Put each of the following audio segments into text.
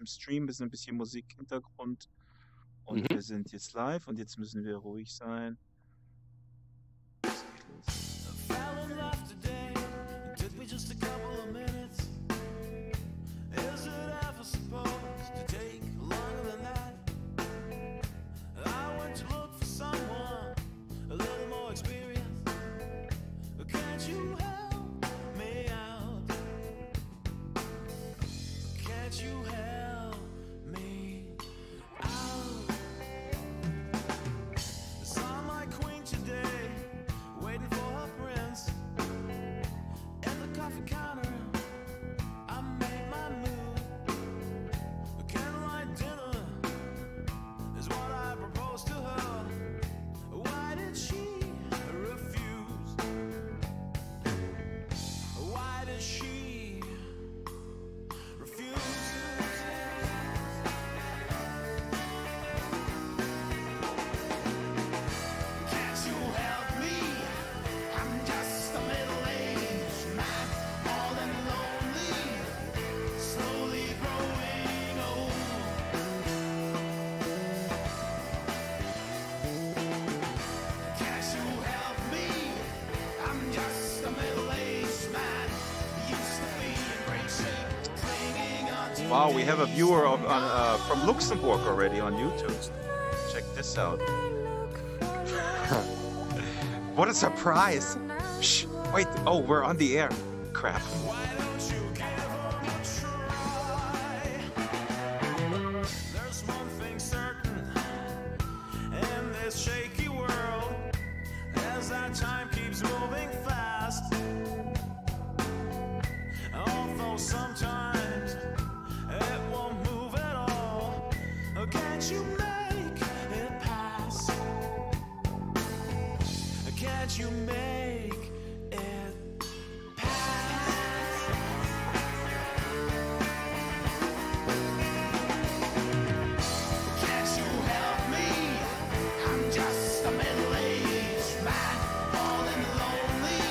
im Stream ein bisschen Musik-Hintergrund. Und wir sind jetzt live und jetzt müssen wir ruhig sein. Es geht los. Wow, we have a viewer from Luxembourg already on YouTube. Check this out. What a surprise! Shh, wait, oh, we're on the air. Crap. There's one thing certain in this shaky world, as that time keeps moving fast. Although sometimes it won't move at all, can't you make it pass? Can't you make it pass? Can't you help me? I'm just a middle-aged man, all and lonely,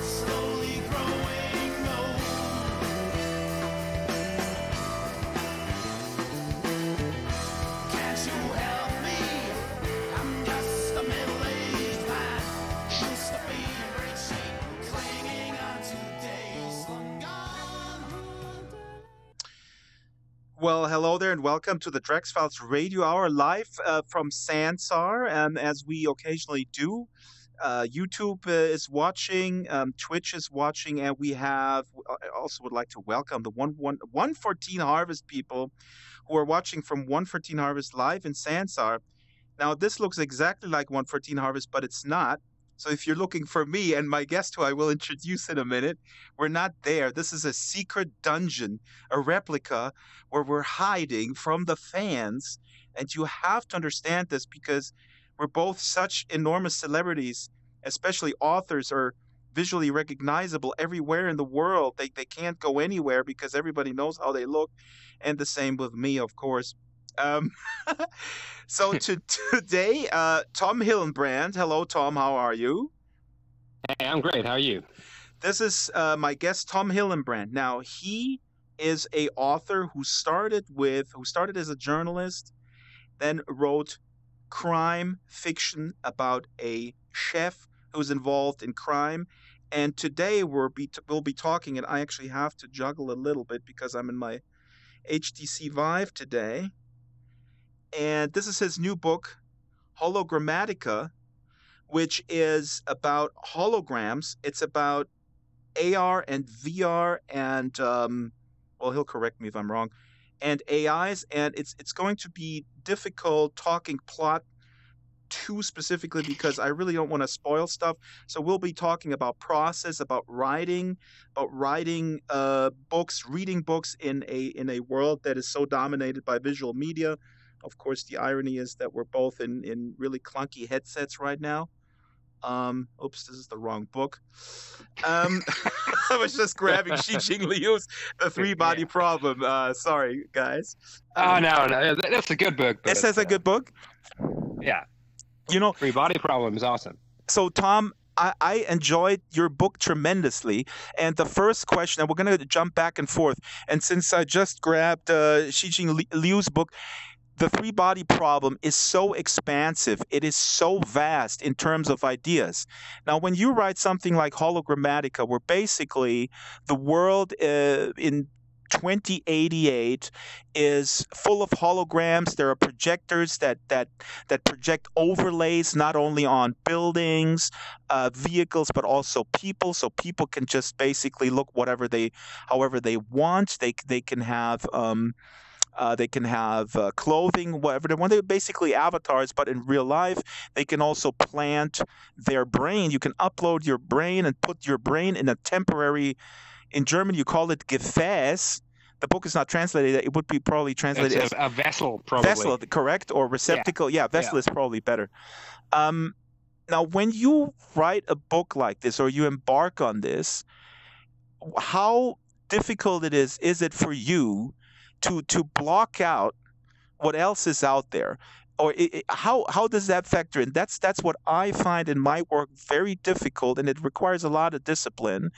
slowly growing old. Can't you help me? I'm just a middle-aged man, used to be in great shape, clinging on to days long gone. Well, hello there and welcome to the Drax Files Radio Hour live from Sansar, as we occasionally do. YouTube is watching, Twitch is watching, and we have, I also would like to welcome the 114 Harvest people who are watching from 114 Harvest live in Sansar. Now, this looks exactly like 114 Harvest, but it's not. So if you're looking for me and my guest, who I will introduce in a minute, we're not there. This is a secret dungeon, a replica where we're hiding from the fans. And you have to understand this because we're both such enormous celebrities, especially authors are visually recognizable everywhere in the world. They can't go anywhere because everybody knows how they look. And the same with me, of course. So today, Tom Hillenbrand. Hello, Tom. How are you? Hey, I'm great. How are you? This is my guest, Tom Hillenbrand. Now, he is a author who started as a journalist, then wrote crime fiction about a chef who's involved in crime. And today we'll be talking, and I actually have to juggle a little bit because I'm in my HTC Vive today. And this is his new book, Hologrammatica, which is about holograms. It's about AR and VR and, well, he'll correct me if I'm wrong, and AIs. And it's going to be difficult talking plot too specifically because I really don't want to spoil stuff. So we'll be talking about process, about writing books, reading books in a world that is so dominated by visual media. Of course, the irony is that we're both in really clunky headsets right now. Oops, this is the wrong book. I was just grabbing Xi Jing Liu's The Three-Body Problem. Sorry, guys. Oh, no, that's a good book. Is that a good book? Yeah. You know, Three-Body Problem is awesome. So, Tom, I enjoyed your book tremendously. And the first question, and we're going to jump back and forth. And since I just grabbed Xijing Liu's book, the three body problem is so expansive. It is so vast in terms of ideas. Now, when you write something like Hologrammatica, where basically the world in 2088 is full of holograms. There are projectors that project overlays not only on buildings, vehicles, but also people. So people can just basically look however they want. They can have. They can have clothing, whatever they want. They're basically avatars, but in real life, they can also plant their brain. You can upload your brain and put your brain in a temporary. In German, you call it Gefäß. The book is not translated. It would be probably translated It's a vessel, probably. vessel, correct? Or receptacle. Yeah, vessel is probably better. Now, when you write a book like this or you embark on this, how difficult is it for you to block out what else is out there? Or how does that factor in? That's what I find in my work very difficult, and it requires a lot of discipline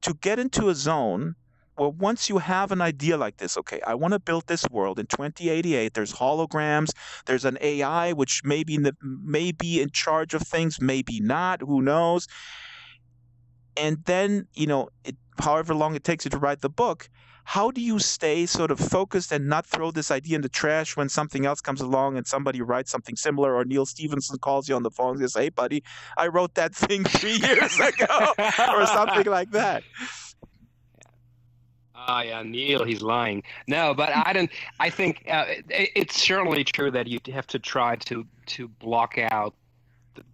to get into a zone where once you have an idea like this, okay, I want to build this world in 2088. There's holograms. There's an AI which may be in charge of things, maybe not. Who knows? And then, however long it takes you to write the book, how do you stay sort of focused and not throw this idea in the trash when something else comes along and somebody writes something similar, or Neil Stevenson calls you on the phone and says, "Hey, buddy, I wrote that thing 3 years ago," or something like that? Yeah, Neil, he's lying. No, but I think it's certainly true that you have to try to block out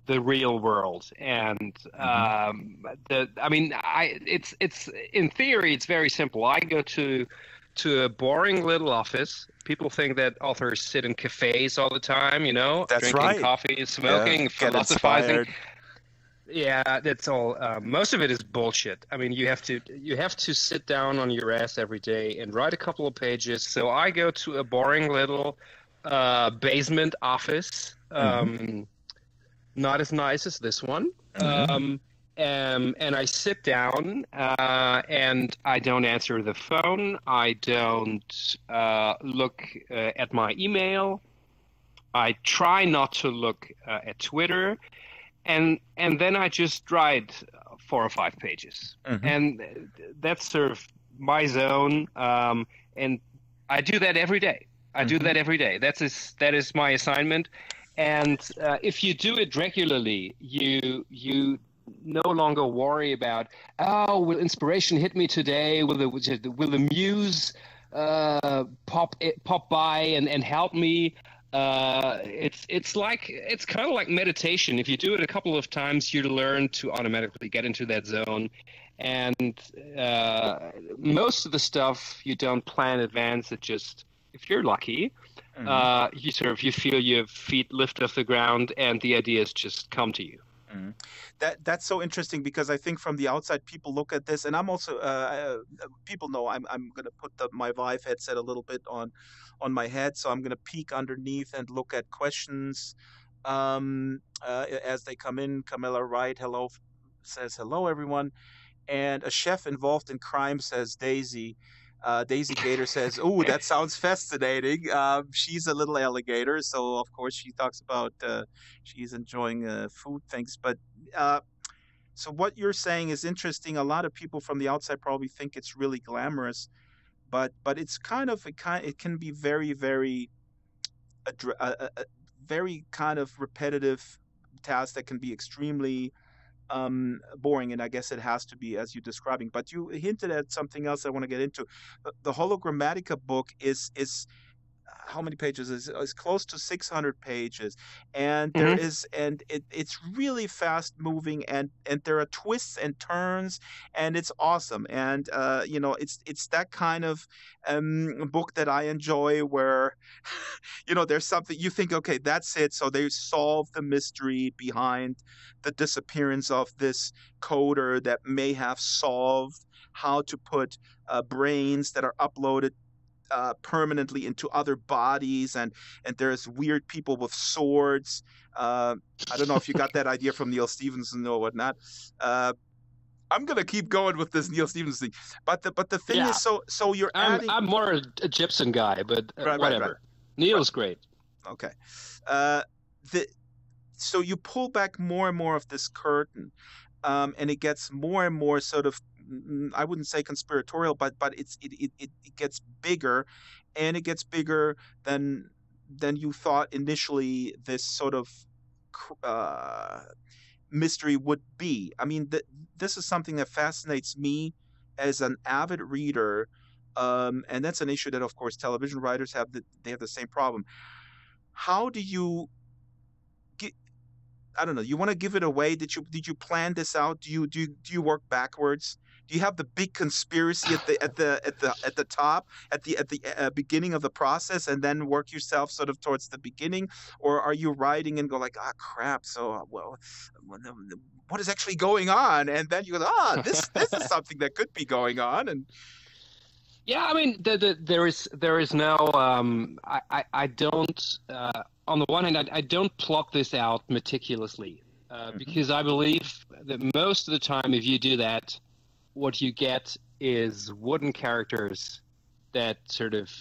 the real world, and it's in theory it's very simple. I go to a boring little office. People think that authors sit in cafes all the time, That's drinking right. coffee, smoking, Get philosophizing. inspired. Yeah, that's all. Most of it is bullshit. I mean, you have to sit down on your ass every day and write a couple of pages. So I go to a boring little basement office. Not as nice as this one. And I sit down and I don't answer the phone. I don't look at my email. I try not to look at Twitter. And then I just write 4 or 5 pages. And that's sort of my zone. And I do that every day. That is my assignment. And if you do it regularly, you no longer worry about, will inspiration hit me today? Will the muse pop by and help me? It's kind of like meditation. If you do it a couple of times, you learn to automatically get into that zone. And most of the stuff you don't plan in advance. It just, if you're lucky, you feel your feet lift off the ground and the ideas just come to you. That's so interesting, because I think from the outside people look at this, and I'm also people know I'm going to put my Vive headset a little bit on my head, so I'm going to peek underneath and look at questions as they come in. Camilla Wright, says hello everyone, and a chef involved in crime, says Daisy. Daisy Gator says, "Oh, that sounds fascinating." She's a little alligator, so of course she talks about she's enjoying food things. But so what you're saying is interesting. A lot of people from the outside probably think it's really glamorous, but it's it can be very, very very kind of repetitive task that can be extremely boring, and I guess it has to be as you're describing. But you hinted at something else I want to get into. The Hologrammatica book is how many pages is close to 600 pages, and it's really fast moving, and there are twists and turns, and it's awesome. And it's that kind of book that I enjoy, where there's something you think, okay, that's it, so they solve the mystery behind the disappearance of this coder that may have solved how to put brains that are uploaded permanently into other bodies, and there's weird people with swords. I don't know if you got that idea from Neil Stephenson or whatnot. I'm gonna keep going with this Neil Stephenson thing, but the thing Yeah. is, so you're adding. I'm more a Gibson guy, but Right, whatever. right. Neil's great. Okay. So you pull back more and more of this curtain, and it gets more and more sort of, I wouldn't say conspiratorial, but it gets bigger, and it gets bigger than you thought initially. This sort of mystery would be. I mean, this is something that fascinates me as an avid reader, and that's an issue that, of course, television writers have. They have the same problem. How do you get? I don't know. You want to give it away? Did you plan this out? Do you work backwards? Do you have the big conspiracy at the top at the beginning of the process, and then work yourself sort of towards the beginning, or are you writing and go like, ah, crap? So what is actually going on? And then you go, this is something that could be going on, and Yeah, I mean, there is no. I don't. On the one hand, I don't plot this out meticulously because I believe that most of the time, if you do that, what you get is wooden characters that sort of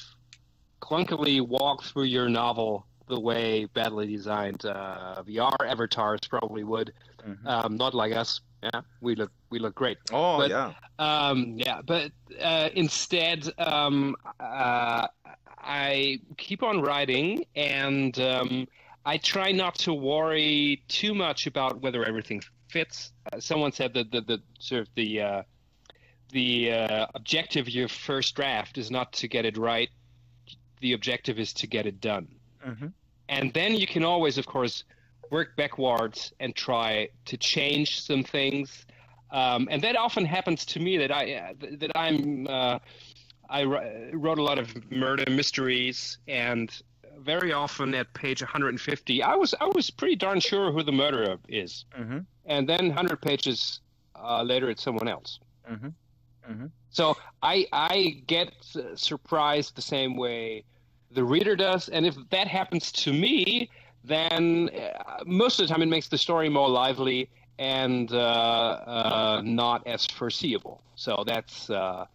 clunkily walk through your novel the way badly designed VR avatars probably would. Not like us. Yeah, we look great. Oh, but, yeah. But instead, I keep on writing, and I try not to worry too much about whether everything fits. Someone said that the sort of the objective of your first draft is not to get it right. The objective is to get it done. And then you can always, of course, work backwards and try to change some things, and that often happens to me. I wrote a lot of murder mysteries, and very often at page 150, I was pretty darn sure who the murderer is, and then 100 pages later, it's someone else. So I get surprised the same way the reader does, and if that happens to me, then most of the time it makes the story more lively and not as foreseeable. So that's a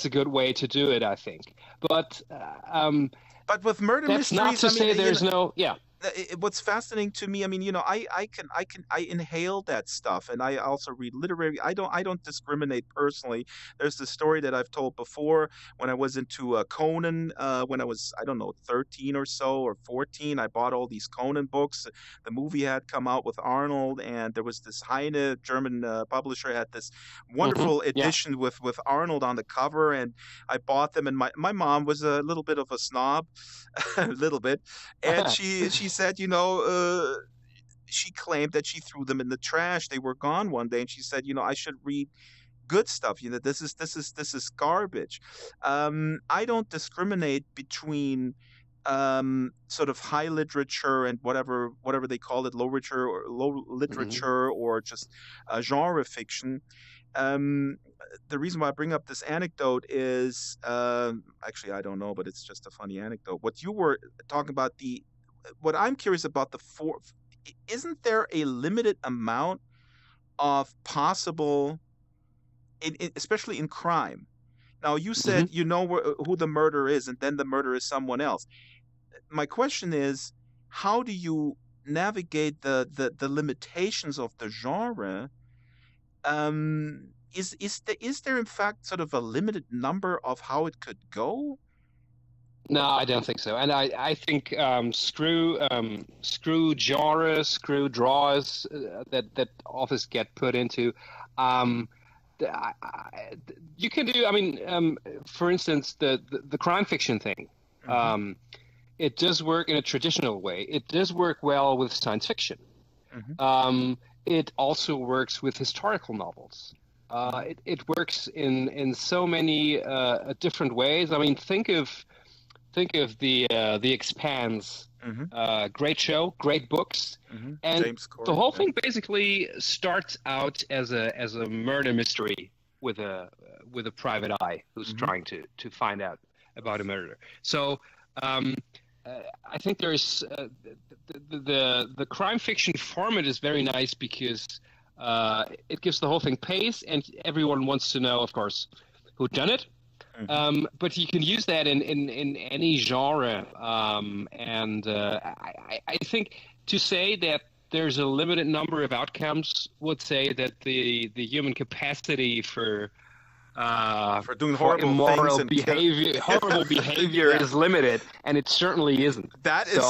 good way to do it, I think. But with murder that's mysteries, not to say there's no. What's fascinating to me, I mean, I inhale that stuff, and I also read literary. I don't discriminate personally. There's the story that I've told before when I was into Conan, when I was, I don't know, 13 or so, or 14. I bought all these Conan books. The movie had come out with Arnold, and there was this Heine German publisher had this wonderful edition with Arnold on the cover, and I bought them. And my mom was a little bit of a snob, a little bit, and she said, she claimed that she threw them in the trash. They were gone one day, and she said, I should read good stuff. This is garbage. I don't discriminate between sort of high literature and whatever they call it, low literature or just genre fiction. The reason why I bring up this anecdote is actually I don't know, but it's just a funny anecdote. What you were talking about, what I'm curious about, isn't there a limited amount of possible, especially in crime? Now, you said you know who the murderer is, and then the murderer is someone else. My question is, how do you navigate the limitations of the genre? Is there in fact sort of a limited number of how it could go? No, I don't think so. And I think screw genre, screw draws that authors get put into. You can do. I mean, for instance, the crime fiction thing. It does work in a traditional way. It does work well with science fiction. It also works with historical novels. It works in so many different ways. I mean, think of the Expanse. Great show, great books, and the whole thing basically starts out as a murder mystery with a private eye who's trying to find out about a murder. So I think there's the crime fiction format is very nice because it gives the whole thing pace, and everyone wants to know, of course, who done it. But you can use that in any genre, and I think to say that there's a limited number of outcomes would say that the human capacity for doing horrible immoral things behavior, horrible behavior is limited, and it certainly isn't. That is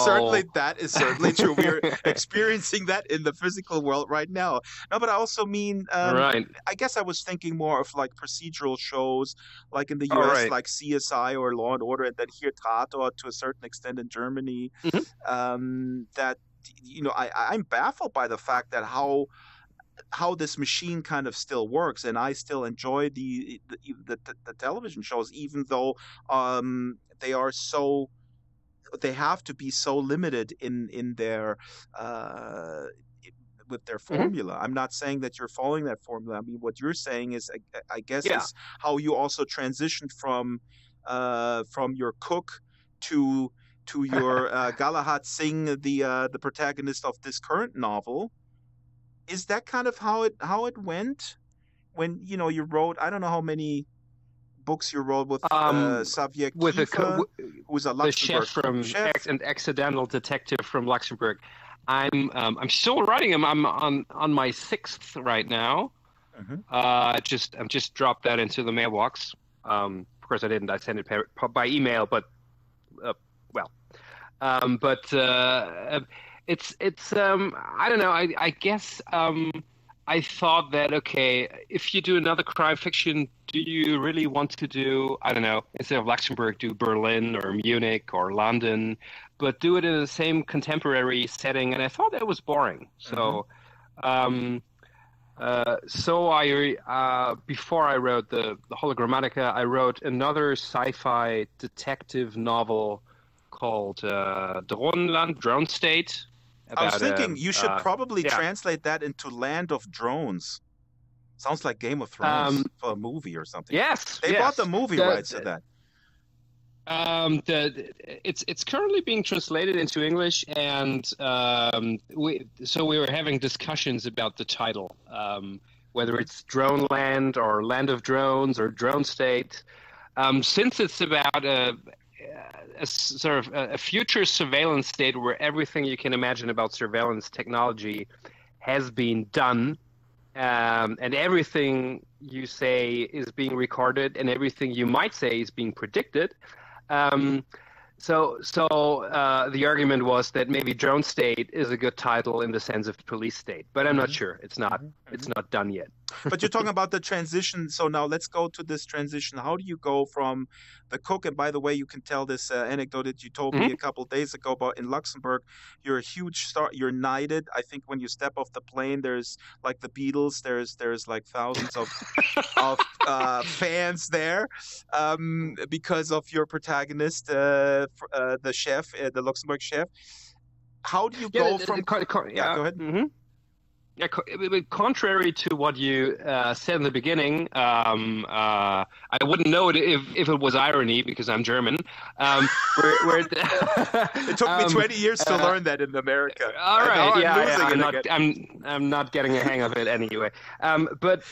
certainly true. We're experiencing that in the physical world right now. No, but I also mean, Right. I guess I was thinking more of like procedural shows, like in the US, right. like CSI or Law and Order, and then here Tatort to a certain extent in Germany. That I'm baffled by the fact that how this machine kind of still works, and I still enjoy the television shows, even though they are so, they have to be so limited in their with their formula. I'm not saying that you're following that formula. I mean, what you're saying is, I guess, is how you also transitioned from your cook to your Galahad Singh, the protagonist of this current novel. Is that kind of how it went when you wrote? I don't know how many books you wrote with Xavier with Kiefer, who's a Luxembourg the chef from an accidental detective from Luxembourg. I'm still writing him. I'm on my 6th right now. I've just dropped that into the mailbox. Of course, I didn't. I sent it by email, but it's I don't know. I guess I thought that, okay, if you do another crime fiction, do you really want to do, I don't know, instead of Luxembourg, do Berlin or Munich or London, but do it in the same contemporary setting? And I thought that was boring. So, so I before I wrote the Hologrammatica, I wrote another sci-fi detective novel called Droneland, Drone State. I was thinking you should probably translate that into Land of Drones. Sounds like Game of Thrones for a movie or something. Yes, they bought the movie rights to that. It's currently being translated into English, and we were having discussions about the title, whether it's Drone Land or Land of Drones or Drone State, since it's about a sort of a future surveillance state where everything you can imagine about surveillance technology has been done, and everything you say is being recorded, and everything you might say is being predicted. So the argument was that maybe Drone State is a good title in the sense of police state, but I'm not sure. It's not done yet. But you're talking about the transition. So now let's go to this transition. How do you go from the cook? And by the way, you can tell this anecdote that you told me a couple of days ago about in Luxembourg. You're a huge star. You're knighted. I think when you step off the plane, there's like the Beatles. There's like thousands of fans there because of your protagonist, the chef, the Luxembourg chef. How do you go from? Go ahead. Yeah, contrary to what you said in the beginning, I wouldn't know it if it was irony because I'm German. It took me 20 years to learn that in America. All right, I'm not getting a hang of it anyway. But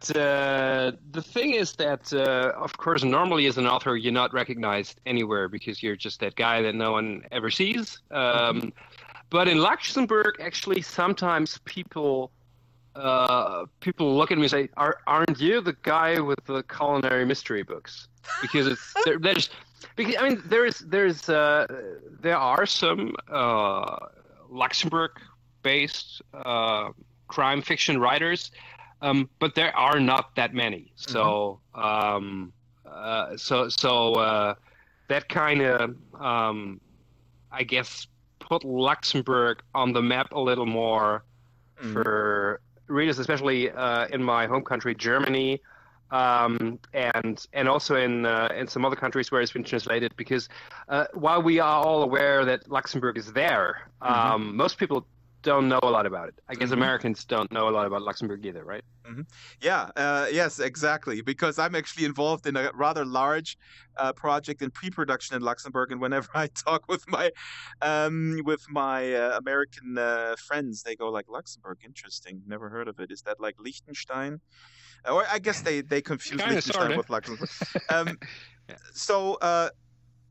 the thing is that, of course, normally as an author, you're not recognized anywhere because you're just that guy that no one ever sees. But in Luxembourg, actually, sometimes people look at me and say, "Aren't you the guy with the culinary mystery books?" Because there are some Luxembourg-based crime fiction writers, but there are not that many. So that kind of I guess put Luxembourg on the map a little more for readers, especially in my home country, Germany, and also in some other countries where it's been translated. Because while we are all aware that Luxembourg is there, most people don't know a lot about it. I guess Mhm. Americans don't know a lot about Luxembourg either, right? Yeah, yes, exactly. Because I'm actually involved in a rather large project in pre-production in Luxembourg, and whenever I talk with my American friends, they go like, "Luxembourg, interesting. Never heard of it. Is that like Liechtenstein?" Or I guess they confuse Kinda, Liechtenstein sorta. with Luxembourg. Um, so,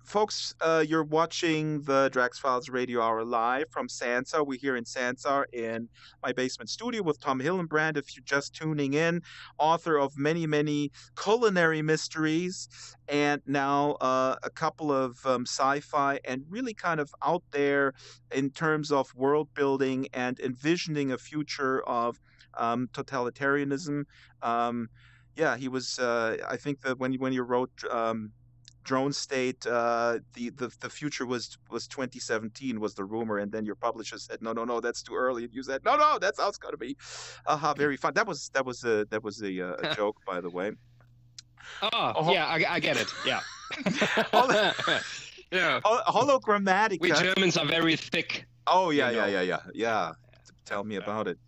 folks, you're watching the Drax Files Radio Hour live from Sansar. We're here in Sansar in my basement studio with Tom Hillenbrand. If you're just tuning in, author of many, many culinary mysteries, and now a couple of sci-fi, and really kind of out there in terms of world building and envisioning a future of totalitarianism. Yeah, he was. I think that when you wrote. Drone State, the future was 2017 was the rumor, and then your publisher said no, that's too early, and you said no, that's how it's gonna be. Very fun. That was a joke, by the way. Oh, yeah, I get it. Yeah. Hol- Yeah. Hologrammatica. We Germans are very thick. Oh yeah, you know. yeah. Tell me about it.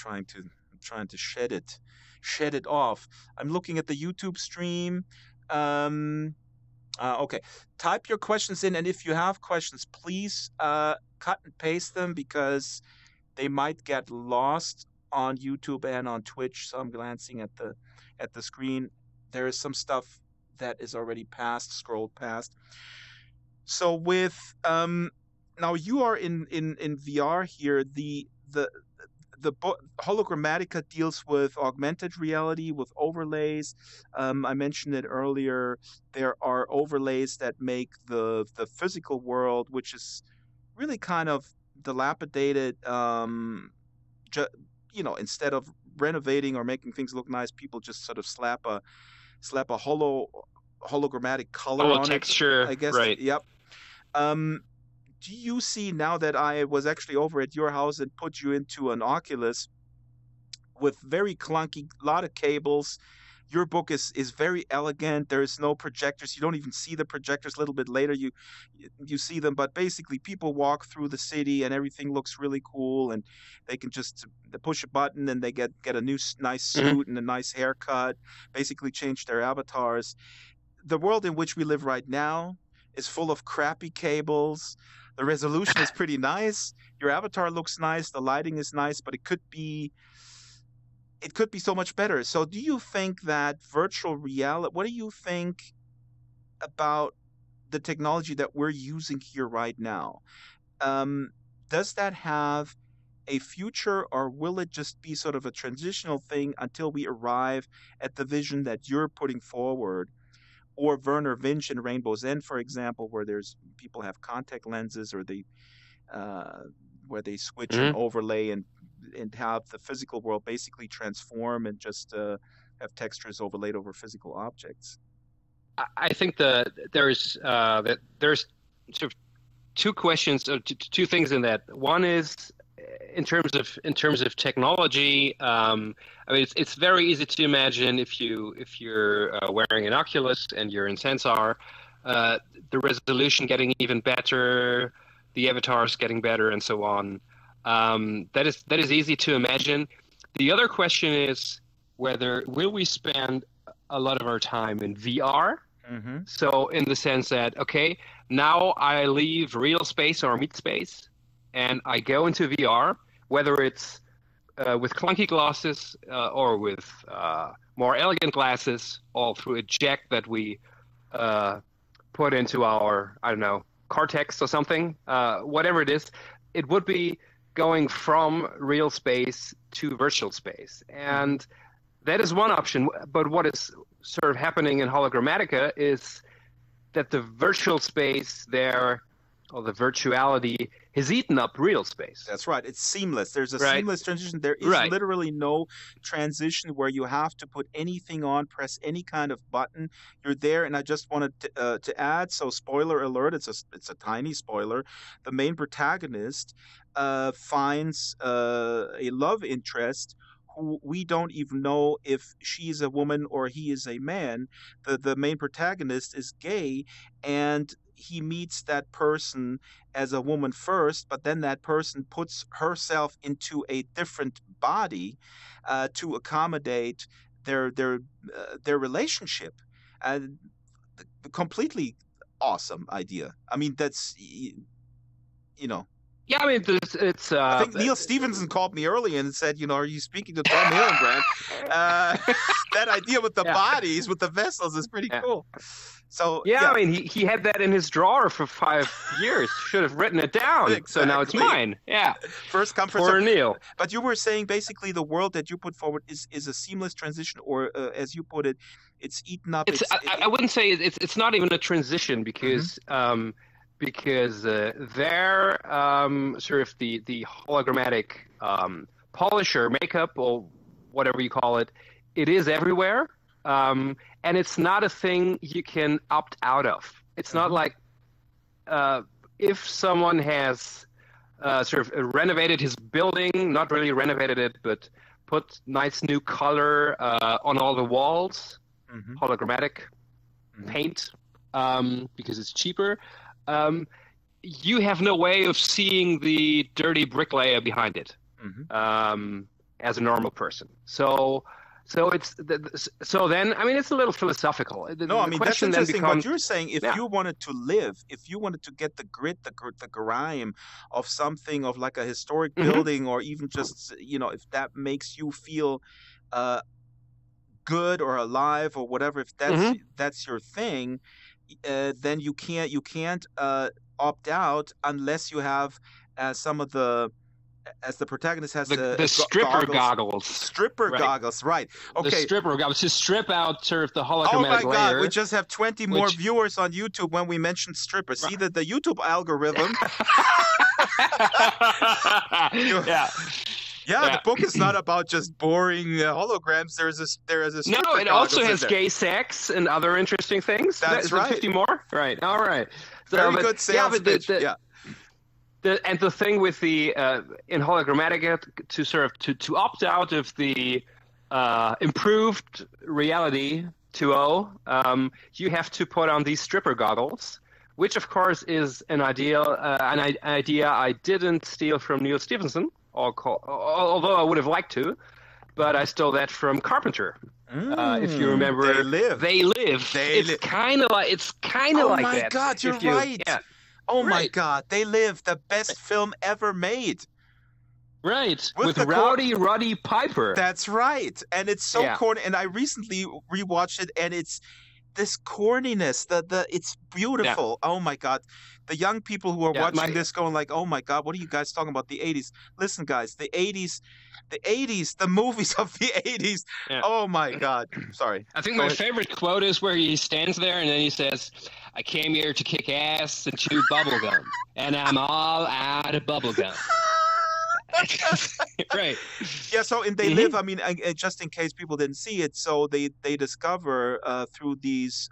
I'm trying to shed it off. I'm looking at the YouTube stream. Okay, type your questions in, and if you have questions, please cut and paste them because they might get lost on YouTube and on Twitch. So I'm glancing at the screen. There is some stuff that is already scrolled past. So with now you are in VR here. The Hologrammatica deals with augmented reality, with overlays. I mentioned it earlier. There are overlays that make the physical world, which is really kind of dilapidated. Instead of renovating or making things look nice, people just sort of slap a hologrammatic color Oh, on texture, it. I guess. right. Yep. Do you see, now that I was actually over at your house and put you into an Oculus with very clunky, lot of cables? Your book is very elegant. There's no projectors. You don't even see the projectors. A little bit later, you see them. But basically, people walk through the city and everything looks really cool. And they can just push a button and they get a nice suit and a nice haircut. Basically, change their avatars. The world in which we live right now is full of crappy cables. The resolution is pretty nice. Your avatar looks nice. The lighting is nice, but it could be so much better. So do you think that virtual reality, what do you think about the technology that we're using here right now? Does that have a future, or will it just be sort of a transitional thing until we arrive at the vision that you're putting forward? Or Werner Vinch in Rainbow's End, for example, where people have contact lenses, or where they switch an overlay and have the physical world basically transform and just have textures overlaid over physical objects. I think there's sort of two questions, or two things in that. One is in terms of technology. I mean, it's very easy to imagine if you're wearing an Oculus and you're in Sansar, the resolution getting even better, the avatars getting better, and so on. That is easy to imagine. The other question is whether will we spend a lot of our time in VR? Mm-hmm. So in the sense that, okay, now I leave real space or meat space and I go into VR, whether it's with clunky glasses or with more elegant glasses, all through a jack that we put into our, I don't know, cortex or something, whatever it is, it would be going from real space to virtual space. And that is one option. But what is sort of happening in Hologrammatica is that the virtual space there, or the virtuality, has eaten up real space. That's right. It's seamless. There's a Right. seamless transition. There is Right. literally no transition where you have to put anything on, press any kind of button. You're there, and I just wanted to add. So, spoiler alert! It's a tiny spoiler. The main protagonist finds a love interest who we don't even know if she's a woman or he is a man. The main protagonist is gay, and he meets that person as a woman first, but then that person puts herself into a different body to accommodate their relationship. And completely awesome idea. I mean, that's you know. Yeah, I mean, it's. I think Neil Stevenson called me earlier and said, "Are you speaking to Tom Hillenbrand?" That idea with the bodies, with the vessels, is pretty cool. So I mean, he had that in his drawer for 5 years. Should have written it down. Exactly. So now it's mine. Yeah. First come, first for serve. Neil. But you were saying basically the world that you put forward is a seamless transition, or as you put it, it's eaten up. I wouldn't say it's not even a transition because their sort of the hologrammatic polisher makeup or whatever you call it, it is everywhere. And it's not a thing you can opt out of. It's not like if someone has sort of renovated his building, not really renovated it, but put nice new color on all the walls, hologrammatic paint, because it's cheaper. You have no way of seeing the dirty bricklayer behind it as a normal person. So then, I mean, it's a little philosophical. That's interesting. What you're saying, if you wanted to live, if you wanted to get the grit, the grime of something, of like a historic building, or even just, if that makes you feel good or alive or whatever, if that's your thing, then you can't opt out unless you have some of the. As the protagonist has the stripper goggles. Stripper goggles, right. Okay. The stripper goggles to strip out sort of the hologrammatic layer. Oh my God, we just have 20 more viewers on YouTube when we mention strippers. See that the YouTube algorithm. The book is not about just boring holograms. There is a stripper No, it also has gay sex and other interesting things. That's right. 50 more? Right, all right. Very good sales pitch. And the thing with the in Hologrammatica to sort of to opt out of the improved reality 2.0, you have to put on these stripper goggles, which of course is an idea I didn't steal from Neil Stevenson, although I would have liked to, but I stole that from Carpenter. If you remember, They live. It's kind of like that. Oh my God, you're right. Yeah. Oh my God, They Live, the best film ever made. Right, with Roddy Piper. That's right, and it's so corny. And I recently rewatched it, and it's this corniness. It's beautiful. Yeah. Oh my God, the young people who are watching this going like, "Oh my God, what are you guys talking about? The '80s?" Listen, guys, the '80s, the movies of the '80s. Yeah. Oh my God, sorry. I think my favorite quote is where he stands there and then he says, "I came here to kick ass and chew bubblegum, and I'm all out of bubblegum." Right. Yeah, so in They Live, I mean, just in case people didn't see it, so they discover through these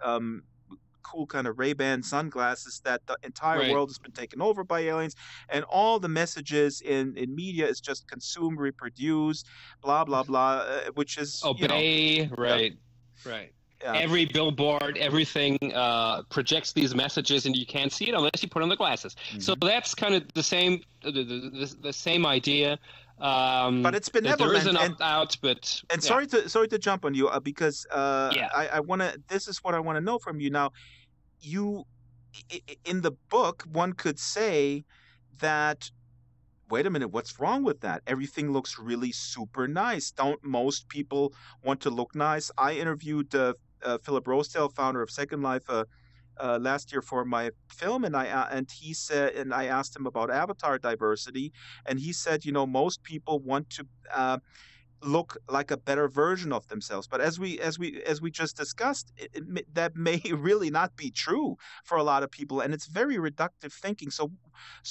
cool kind of Ray-Ban sunglasses that the entire world has been taken over by aliens, and all the messages in media is just consume, reproduce, blah, blah, blah, which is... Obey, right. Yeah. Every billboard, everything projects these messages, and you can't see it unless you put on the glasses. So that's kind of the same, the same idea. But it's benevolent. There is an opt-out, but sorry to jump on you because I want to. This is what I want to know from you now. You, in the book, one could say that. Wait a minute, what's wrong with that? Everything looks really super nice. Don't most people want to look nice? I interviewed Philip Rosedale, founder of Second Life, last year for my film, and he said, and I asked him about avatar diversity, and he said, most people want to look like a better version of themselves. But as we just discussed, that may really not be true for a lot of people, and it's very reductive thinking. So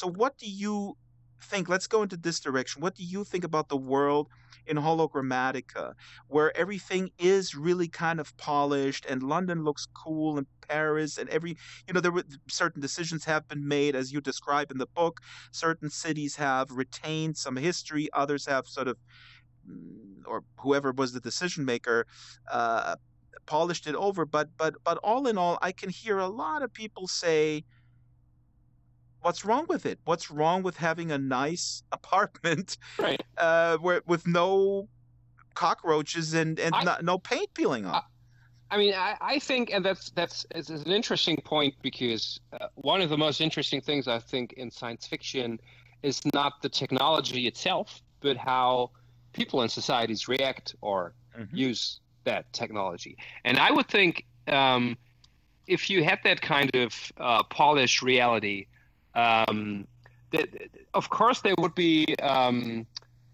what do you think? Let's go into this direction. What do you think about the world in Hologrammatica, where everything is really kind of polished and London looks cool and Paris and there were certain decisions have been made as you describe in the book. Certain cities have retained some history, others have sort of, or whoever was the decision maker, polished it over. But all in all, I can hear a lot of people say, what's wrong with it? What's wrong with having a nice apartment Right. where with no cockroaches and I, no paint peeling I off? I mean, I think, and that's it's an interesting point because one of the most interesting things I think in science fiction is not the technology itself, but how people in societies react or use that technology. And I would think if you had that kind of polished reality, that of course there would be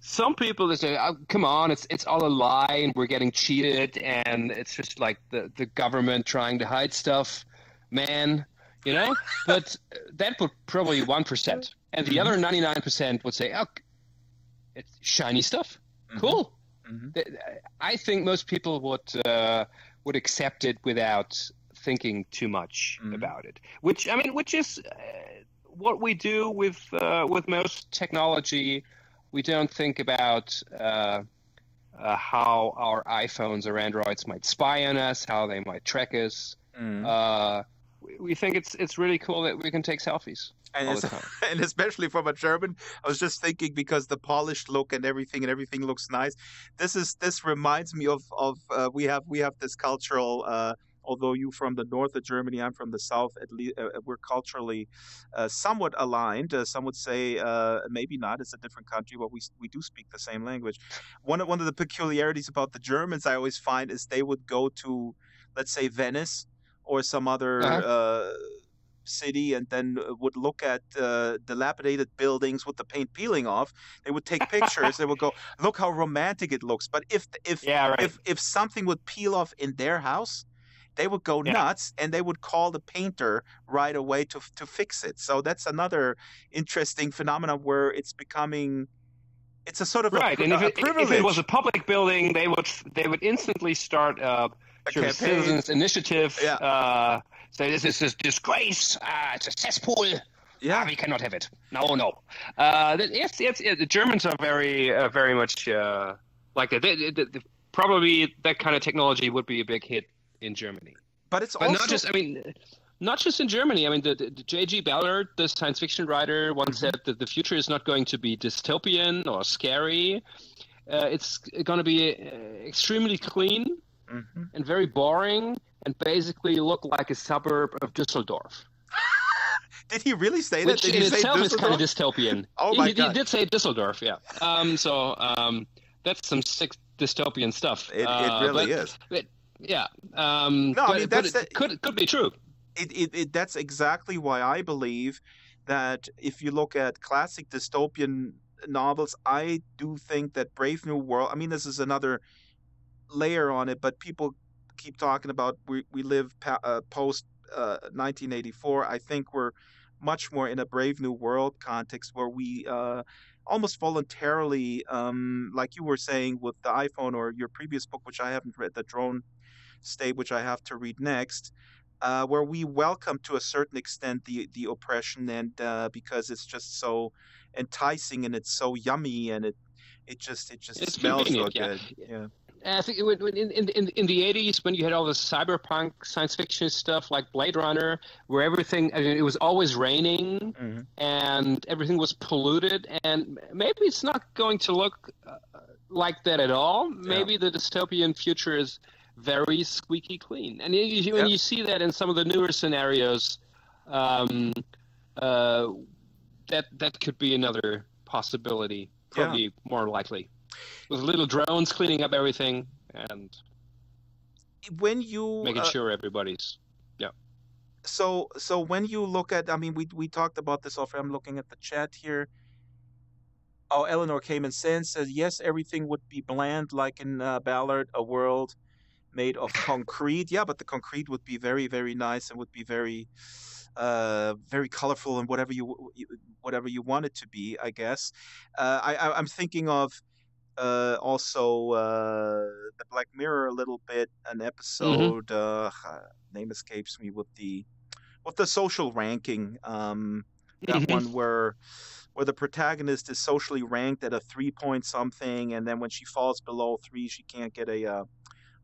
some people that say, oh, "Come on, it's all a lie, and we're getting cheated, and it's just like the government trying to hide stuff, man." You know, but that would probably 1%, and the other 99% would say, "Oh, it's shiny stuff, cool." I think most people would accept it without thinking too much about it. Which is what we do with most technology. We don't think about how our iPhones or Androids might spy on us, how they might track us. We think it's really cool that we can take selfies all the time. And especially from a German, I was just thinking because the polished look and everything looks nice. This reminds me of we have this cultural. Although you from the north of Germany, I'm from the south. At least we're culturally somewhat aligned. Some would say maybe not. It's a different country, but we do speak the same language. One of the peculiarities about the Germans I always find is they would go to, let's say, Venice or some other city, and then would look at dilapidated buildings with the paint peeling off. They would take pictures. They would go, "Look how romantic it looks." But if something would peel off in their house, they would go nuts, and they would call the painter right away to fix it. So that's another interesting phenomenon where it's becoming, it's a sort of right. And if it was a public building, they would instantly start a sort of citizens initiative. So this is a disgrace. It's a cesspool. Yeah, we cannot have it. No. Yes. The Germans are very much like that. Probably that kind of technology would be a big hit in Germany, but also not just in Germany. I mean, the J.G. Ballard, the science fiction writer, once said that the future is not going to be dystopian or scary. It's going to be extremely clean and very boring, and basically look like a suburb of Düsseldorf. Did he really say Which that? Did in he say itself is kind of Düsseldorf? dystopian. Oh my God. God. He did say Düsseldorf, yeah. That's some sick dystopian stuff. It really is. Yeah. No, I mean, it could be true. That's exactly why I believe that if you look at classic dystopian novels, I do think that Brave New World, I mean, this is another layer on it, but people keep talking about we live post 1984. I think we're much more in a Brave New World context where we almost voluntarily, like you were saying with the iPhone or your previous book, which I haven't read, the Drone State, which I have to read next, where we welcome to a certain extent the oppression, and because it's just so enticing and it's so yummy and it just It's smells so convenient, good. Yeah. I think in the 80s, when you had all this cyberpunk science fiction stuff like Blade Runner, where everything, I mean, it was always raining and everything was polluted, and maybe it's not going to look like that at all. Maybe the dystopian future is very squeaky clean. And when you see that in some of the newer scenarios, that could be another possibility, probably more likely. With little drones cleaning up everything and when you making sure everybody's So when you look at, I mean, we talked about this off. I'm looking at the chat here. Oh, Eleanor came and says, yes, everything would be bland like in Ballard, a world made of concrete. Yeah, but the concrete would be very, very nice and would be very, very colorful and whatever you want it to be, I guess. I'm thinking of also the Black Mirror a little bit, an episode, name escapes me, with the social ranking, that one where the protagonist is socially ranked at a 3 point something, and then when she falls below 3 she can't get a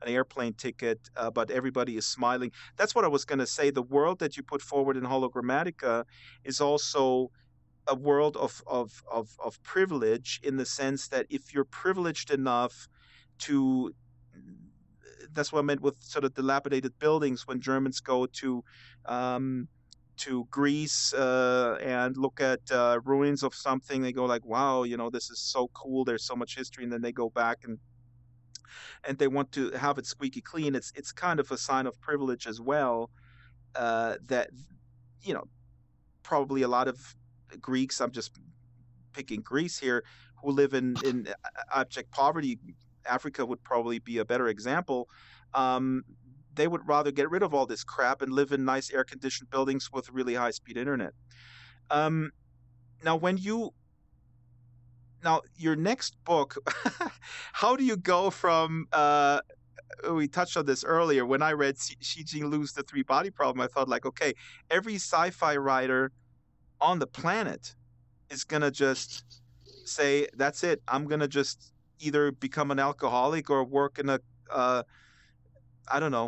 an airplane ticket, but everybody is smiling. That's what I was going to say. The world that you put forward in Hologrammatica is also a world of privilege, in the sense that if you're privileged enough to, that's what I meant with sort of dilapidated buildings, when Germans go to Greece and look at ruins of something, they go like, wow, this is so cool, there's so much history, and then they go back and they want to have it squeaky clean. It's kind of a sign of privilege as well, that probably a lot of Greeks, I'm just picking Greece here, who live in abject poverty. Africa would probably be a better example. They would rather get rid of all this crap and live in nice air-conditioned buildings with really high-speed internet. Now, your next book, how do you go from? We touched on this earlier. When I read Xi Jinlu's The Three-Body Problem, I thought like, okay, every sci-fi writer on the planet is gonna just say, that's it, I'm gonna just either become an alcoholic or work in a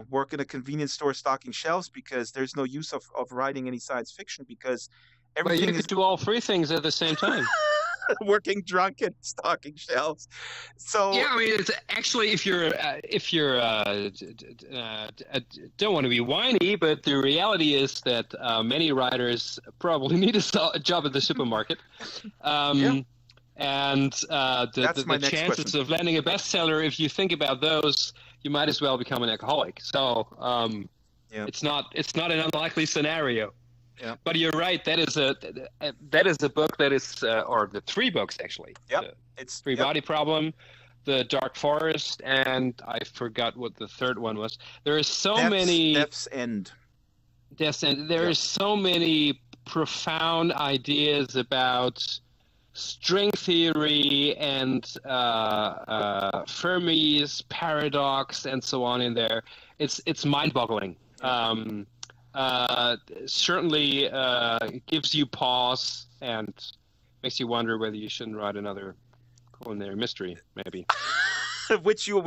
work in a convenience store stocking shelves, because there's no use of writing any science fiction, because everything you could do all three things at the same time. Working drunk and stocking shelves. So yeah, I mean, it's actually, if you're don't want to be whiny, but the reality is that many writers probably need a job at the supermarket. And the chances question. of landing a bestseller, if you think about those, you might as well become an alcoholic. So it's not an unlikely scenario. Yeah. But you're right. That is a book that is, or the three books actually. Yep. It's Three-Body Problem, The Dark Forest, and I forgot what the third one was. There is so many. Death's End. Death's End. There is so many profound ideas about string theory and Fermi's paradox and so on in there. It's mind-boggling. Certainly gives you pause and makes you wonder whether you shouldn't write another culinary mystery, maybe. which you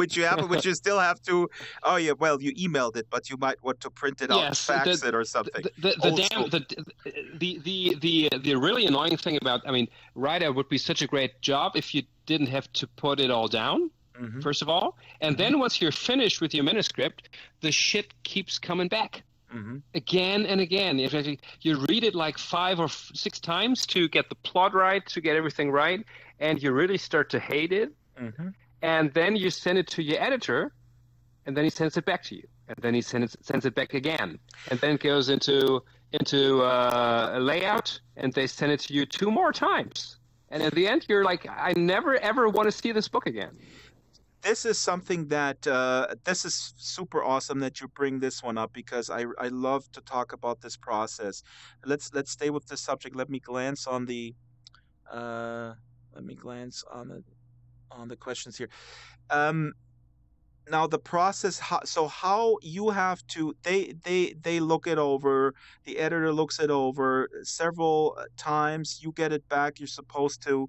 still have to. Oh yeah, well, you emailed it, but you might want to print it out, and fax it or something. The really annoying thing about, I mean, writer would be such a great job if you didn't have to put it all down. Mm-hmm. First of all, and then once you're finished with your manuscript, the shit keeps coming back. Mm-hmm. Again and again. You read it like 5 or 6 times to get the plot right, to get everything right, and you really start to hate it. Mm-hmm. And then you send it to your editor, and then he sends it back to you, and then he sends it back again, and then it goes into a layout, and they send it to you 2 more times, and at the end you're like, I never ever want to see this book again. This is something that this is super awesome that you bring this one up, because I love to talk about this process. Let's stay with this subject. Let me glance on the questions here. Now the process. How you have to? They look it over. The editor looks it over several times. You get it back. You're supposed to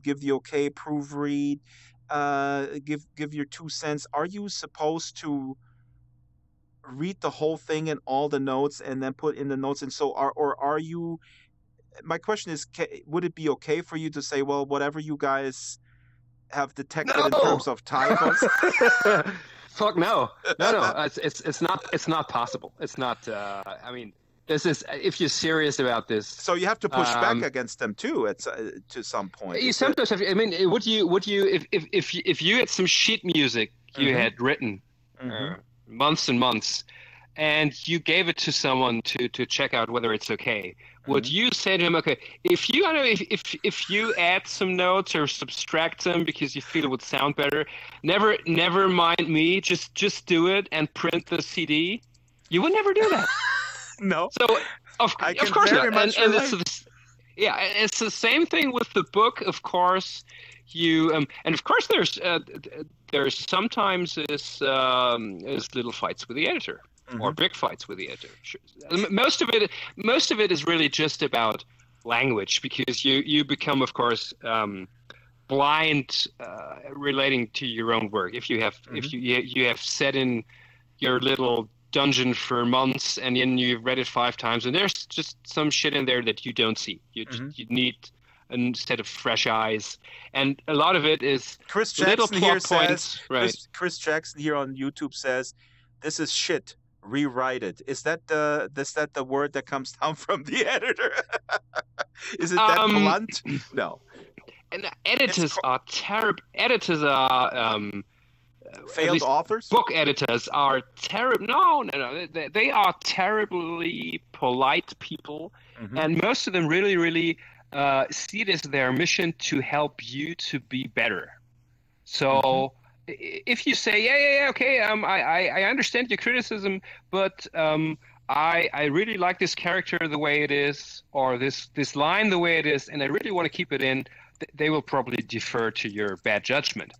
give the okay, proofread. Give your 2 cents. Are you supposed to read the whole thing and all the notes and then put in the notes? And so are you? My question is, would it be okay for you to say, well, whatever you guys have detected in terms of typos? Fuck no. It's not possible. It's not. I mean, this is, if you're serious about this. So you have to push back against them too, to some point. You sometimes have. I mean, would you if you had some sheet music you had written months and months, and you gave it to someone to check out whether it's okay, would you say to him, okay, if you add some notes or subtract them because you feel it would sound better, never mind me, just do it and print the CD? You would never do that. No. So of course not. And it's the same thing with the book. Of course, you and of course there's sometimes is little fights with the editor or big fights with the editor. Most of it is really just about language, because you become, of course, blind relating to your own work. If you have you have set in your little dungeon for months and then you've read it 5 times and there's just some shit in there that you don't see. You need a set of fresh eyes, and a lot of it is Chris little Jackson plot here points. says, Right. Chris Jackson here on YouTube says, "This is shit. Rewrite it." Is that the word that comes down from the editor? Is it that blunt? No. And editors are terrible. Editors are Failed authors? book editors are terrible. No. They are terribly polite people, and most of them really see it as their mission to help you to be better. So if you say, yeah, okay, I understand your criticism, but I really like this character the way it is, or this line the way it is, and I really want to keep it in, they will probably defer to your bad judgment.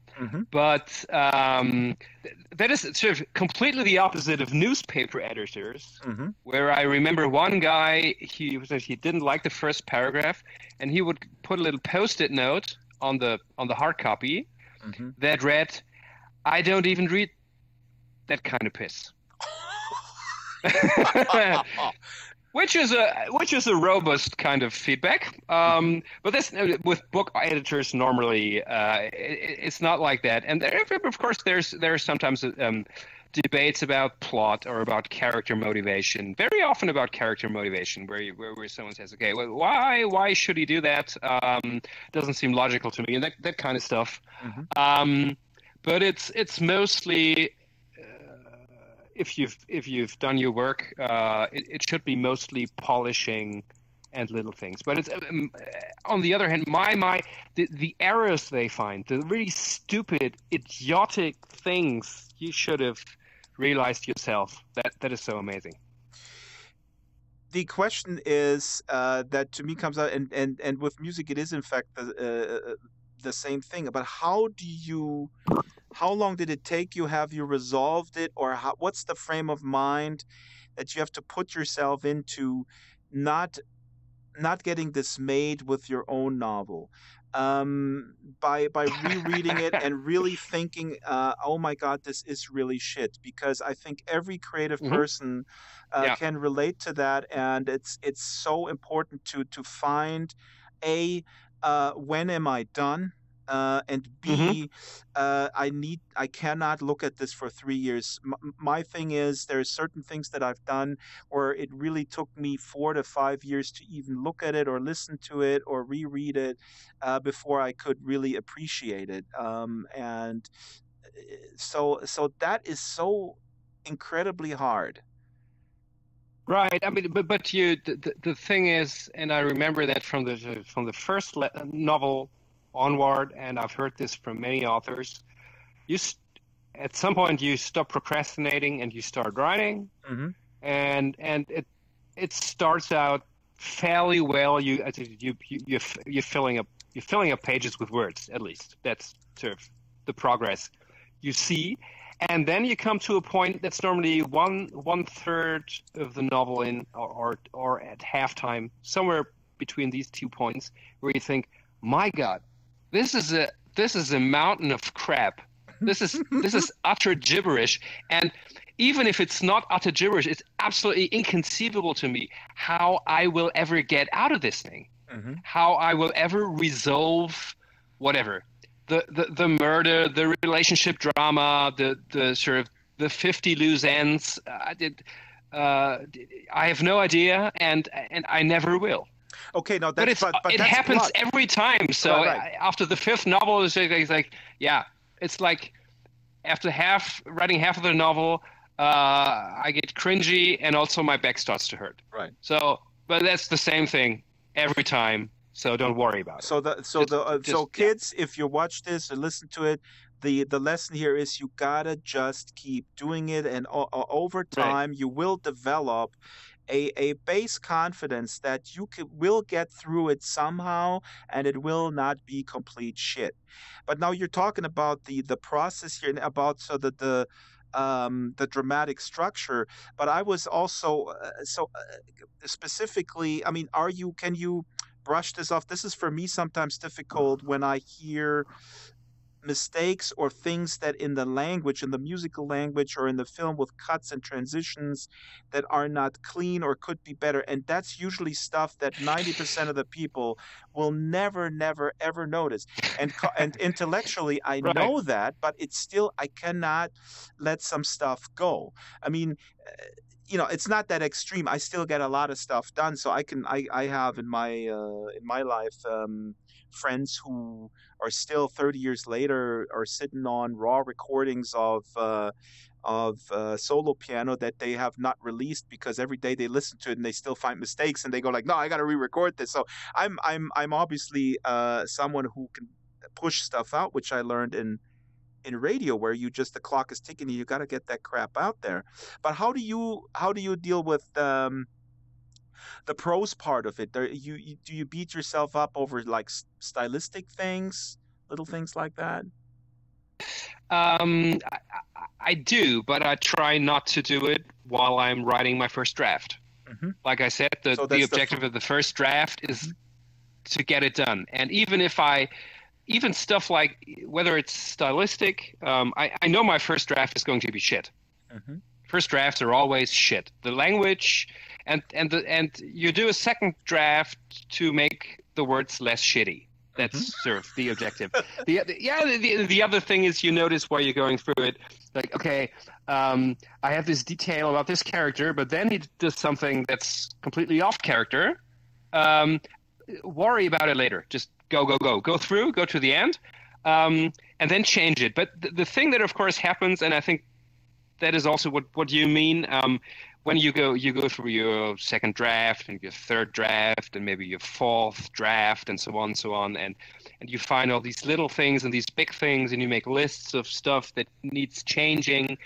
But that is sort of completely the opposite of newspaper editors, where I remember one guy, he didn't like the first paragraph, and he would put a little Post-it note on the hard copy that read, "I don't even read that kind of piss." Which is a robust kind of feedback, but this with book editors normally it's not like that. And there, of course, there are sometimes debates about plot or about character motivation. Very often about character motivation, where someone says, "Okay, well, why should he do that? Doesn't seem logical to me," and that kind of stuff. But it's mostly. If you've done your work, it should be mostly polishing and little things. But it's on the other hand, the errors they find, the really stupid, idiotic things you should have realized yourself. That is so amazing. The question is that to me comes out, and with music, it is in fact the same thing. But how long did it take you? Have you resolved it? Or what's the frame of mind that you have to put yourself into not getting dismayed with your own novel? By rereading it and really thinking, oh my God, this is really shit. Because I think every creative person can relate to that. And it's so important to find when am I done? And B, I cannot look at this for 3 years. My thing is, there are certain things that I've done where it really took me 4 to 5 years to even look at it or listen to it or reread it before I could really appreciate it. And so that is so incredibly hard. Right. I mean, but the thing is, and I remember that from the first novel onward, and I've heard this from many authors, at some point you stop procrastinating and you start writing, and it starts out fairly well. You're filling up pages with words, at least. That's sort of the progress you see, and then you come to a point that's normally one third of the novel in, or at halftime, somewhere between these 2 points, where you think, my God, this is a mountain of crap. This is utter gibberish. And even if it's not utter gibberish, it's absolutely inconceivable to me how I will ever get out of this thing. How I will ever resolve whatever. The murder, the relationship drama, the sort of the 50 loose ends. I have no idea, and I never will. Okay, now but it happens plot. Every time. So right. After the 5th novel, it's like, yeah, it's like after writing half of the novel, I get cringy, and also my back starts to hurt. Right. So, but that's the same thing every time. So don't worry about it. So kids, if you watch this or listen to it, the lesson here is you gotta just keep doing it, and over time you will develop a base confidence that you will get through it somehow, and it will not be complete shit. But now you're talking about the process here, about the dramatic structure. But I was also specifically, I mean, can you brush this off. This is for me sometimes difficult when I hear mistakes or things that in the language, in the musical language or in the film with cuts and transitions that are not clean or could be better. And that's usually stuff that 90% of the people will never, ever notice. And intellectually, I Right. know that, but it's still, I cannot let some stuff go. I mean, it's not that extreme. I still get a lot of stuff done. So I have in my life, friends who are still 30 years later are sitting on raw recordings of solo piano that they have not released because every day they listen to it and they still find mistakes and they go like, no, I got to re-record this. So I'm obviously someone who can push stuff out, which I learned in radio, where the clock is ticking and you got to get that crap out there. But how do you deal with the prose part of it? Do you beat yourself up over like stylistic things, little things like that? I, I do, but I try not to do it while I'm writing my first draft. Mm-hmm. Like I said, the objective of the first draft is to get it done. And even stuff like whether it's stylistic, I know my first draft is going to be shit. Mm-hmm. First drafts are always shit. The language and you do a second draft to make the words less shitty. That's sort of the objective. The other thing is you notice while you're going through it, like, okay, I have this detail about this character, but then he does something that's completely off character. Worry about it later. Just go through, go to the end, and then change it. But the thing that, of course, happens, and I think that is also what you mean, when you go through your second draft and your third draft and maybe your fourth draft and so on, and you find all these little things and these big things, and you make lists of stuff that needs changing.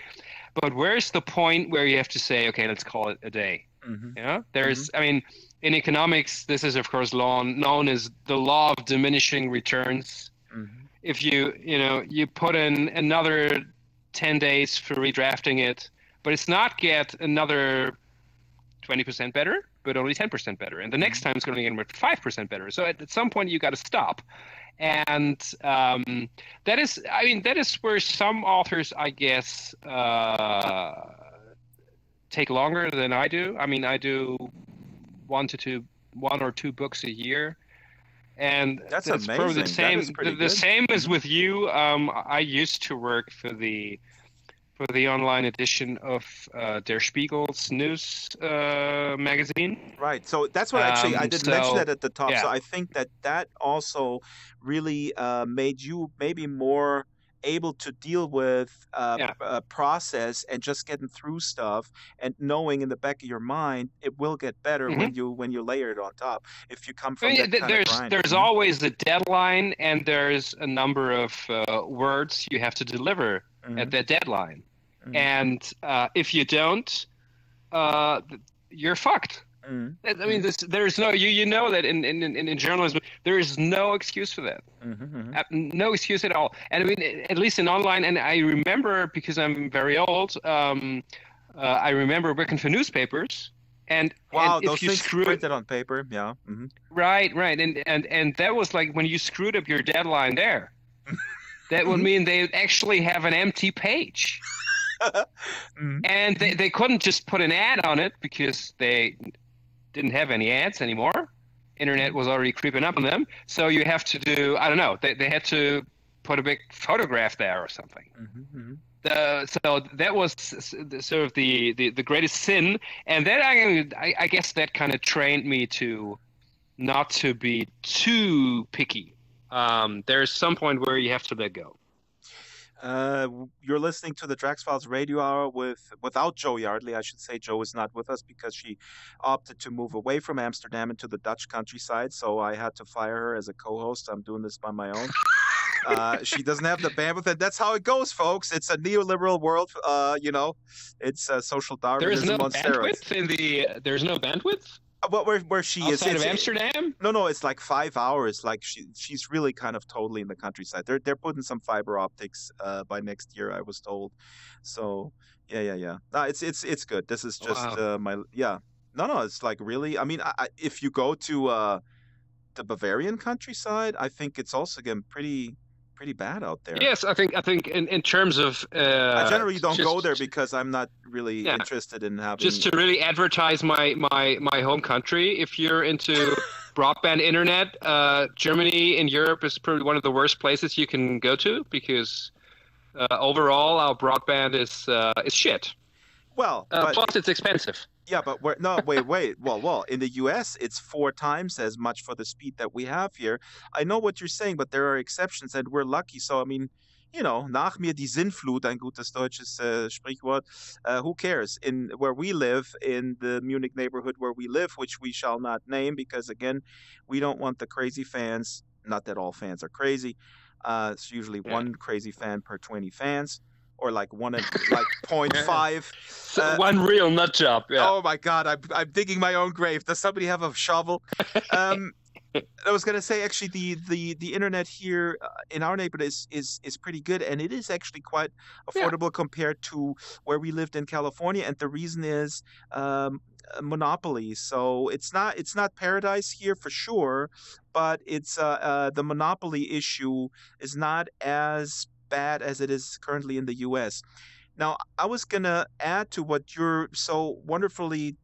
But where's the point where you have to say, okay, let's call it a day? Mm-hmm. Yeah, there's, I mean, in economics, this is of course known as the law of diminishing returns. Mm-hmm. If you put in another 10 days for redrafting it, but it's not yet another 20% better, but only 10% better. And the next time it's going to get 5% better. So at some point you got to stop. And that is where some authors, I guess, take longer than I do. I mean, I do one or two books a year. And that's amazing. Probably the same. The same as with you. I used to work for the online edition of Der Spiegel's news magazine. Right. So that's what actually I didn't mention that at the top. Yeah. So I think that also really made you maybe more able to deal with process and just getting through stuff and knowing in the back of your mind it will get better when you layer it on top. If you come from that kind of grind. There's always a deadline, and there's a number of words you have to deliver at that deadline. Mm-hmm. And if you don't, you're fucked. Mm-hmm. I mean, there's no you know that in journalism there is no excuse for that. Mm-hmm. No excuse at all. And I mean, at least in online. And I remember, because I'm very old, I remember working for newspapers. And wow, and those things printed on paper, yeah. Mm-hmm. Right, and that was like when you screwed up your deadline there. That would mean they actually have an empty page. Mm-hmm. And they couldn't just put an ad on it because they didn't have any ads anymore. Internet was already creeping up on them. So you have to do, I don't know, they had to put a big photograph there or something. Mm-hmm. So that was sort of the greatest sin. And then I guess that kind of trained me to not to be too picky. There's some point where you have to let go. You're listening to the Drax Files Radio Hour without Joe Yardley. I should say Joe is not with us because she opted to move away from Amsterdam into the Dutch countryside, so I had to fire her as a co-host. I'm doing this by my own. She doesn't have the bandwidth, and that's how it goes, folks. It's a neoliberal world. It's social Darwinism on steroids. There's no bandwidth? Where she is outside of Amsterdam? No, it's like 5 hours. Like she's really kind of totally in the countryside. They're putting some fiber optics by next year, I was told. So yeah. No, it's good. This is just my No, it's like really. I mean, if you go to the Bavarian countryside, I think it's also again pretty bad out there. Yes, I think in terms of I generally don't go there just because I'm not really yeah, interested in having. just to really advertise my home country. If you're into broadband internet, Germany in Europe is probably one of the worst places you can go to because overall our broadband is shit. Well, but Plus it's expensive. yeah, but wait. Well, in the U.S., it's 4 times as much for the speed that we have here. I know what you're saying, but there are exceptions, and we're lucky. So, I mean, nach mir die Sinnflut, ein gutes deutsches Sprichwort. Who cares? In where we live, in the Munich neighborhood where we live, which we shall not name, because again, we don't want the crazy fans. Not that all fans are crazy. It's usually Yeah. one crazy fan per 20 fans, or like one at like 0.5. So one real nut job. Yeah. Oh my God, I'm digging my own grave. Does somebody have a shovel? I was gonna say actually the internet here in our neighborhood is pretty good, and it is actually quite affordable compared to where we lived in California. And the reason is monopoly. So it's not paradise here for sure, but it's the monopoly issue is not as bad as it is currently in the U.S. Now, I was gonna add to what you're so wonderfully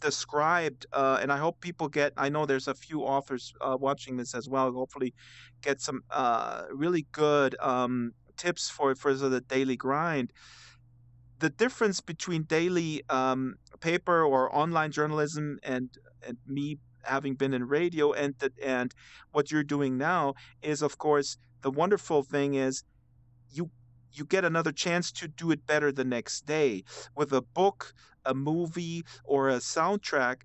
described, and I hope people get. I know there's a few authors watching this as well. Hopefully, get some really good tips for the daily grind. The difference between daily paper or online journalism and me having been in radio and what you're doing now is, of course, the wonderful thing is you get another chance to do it better the next day. With a book, a movie, or a soundtrack,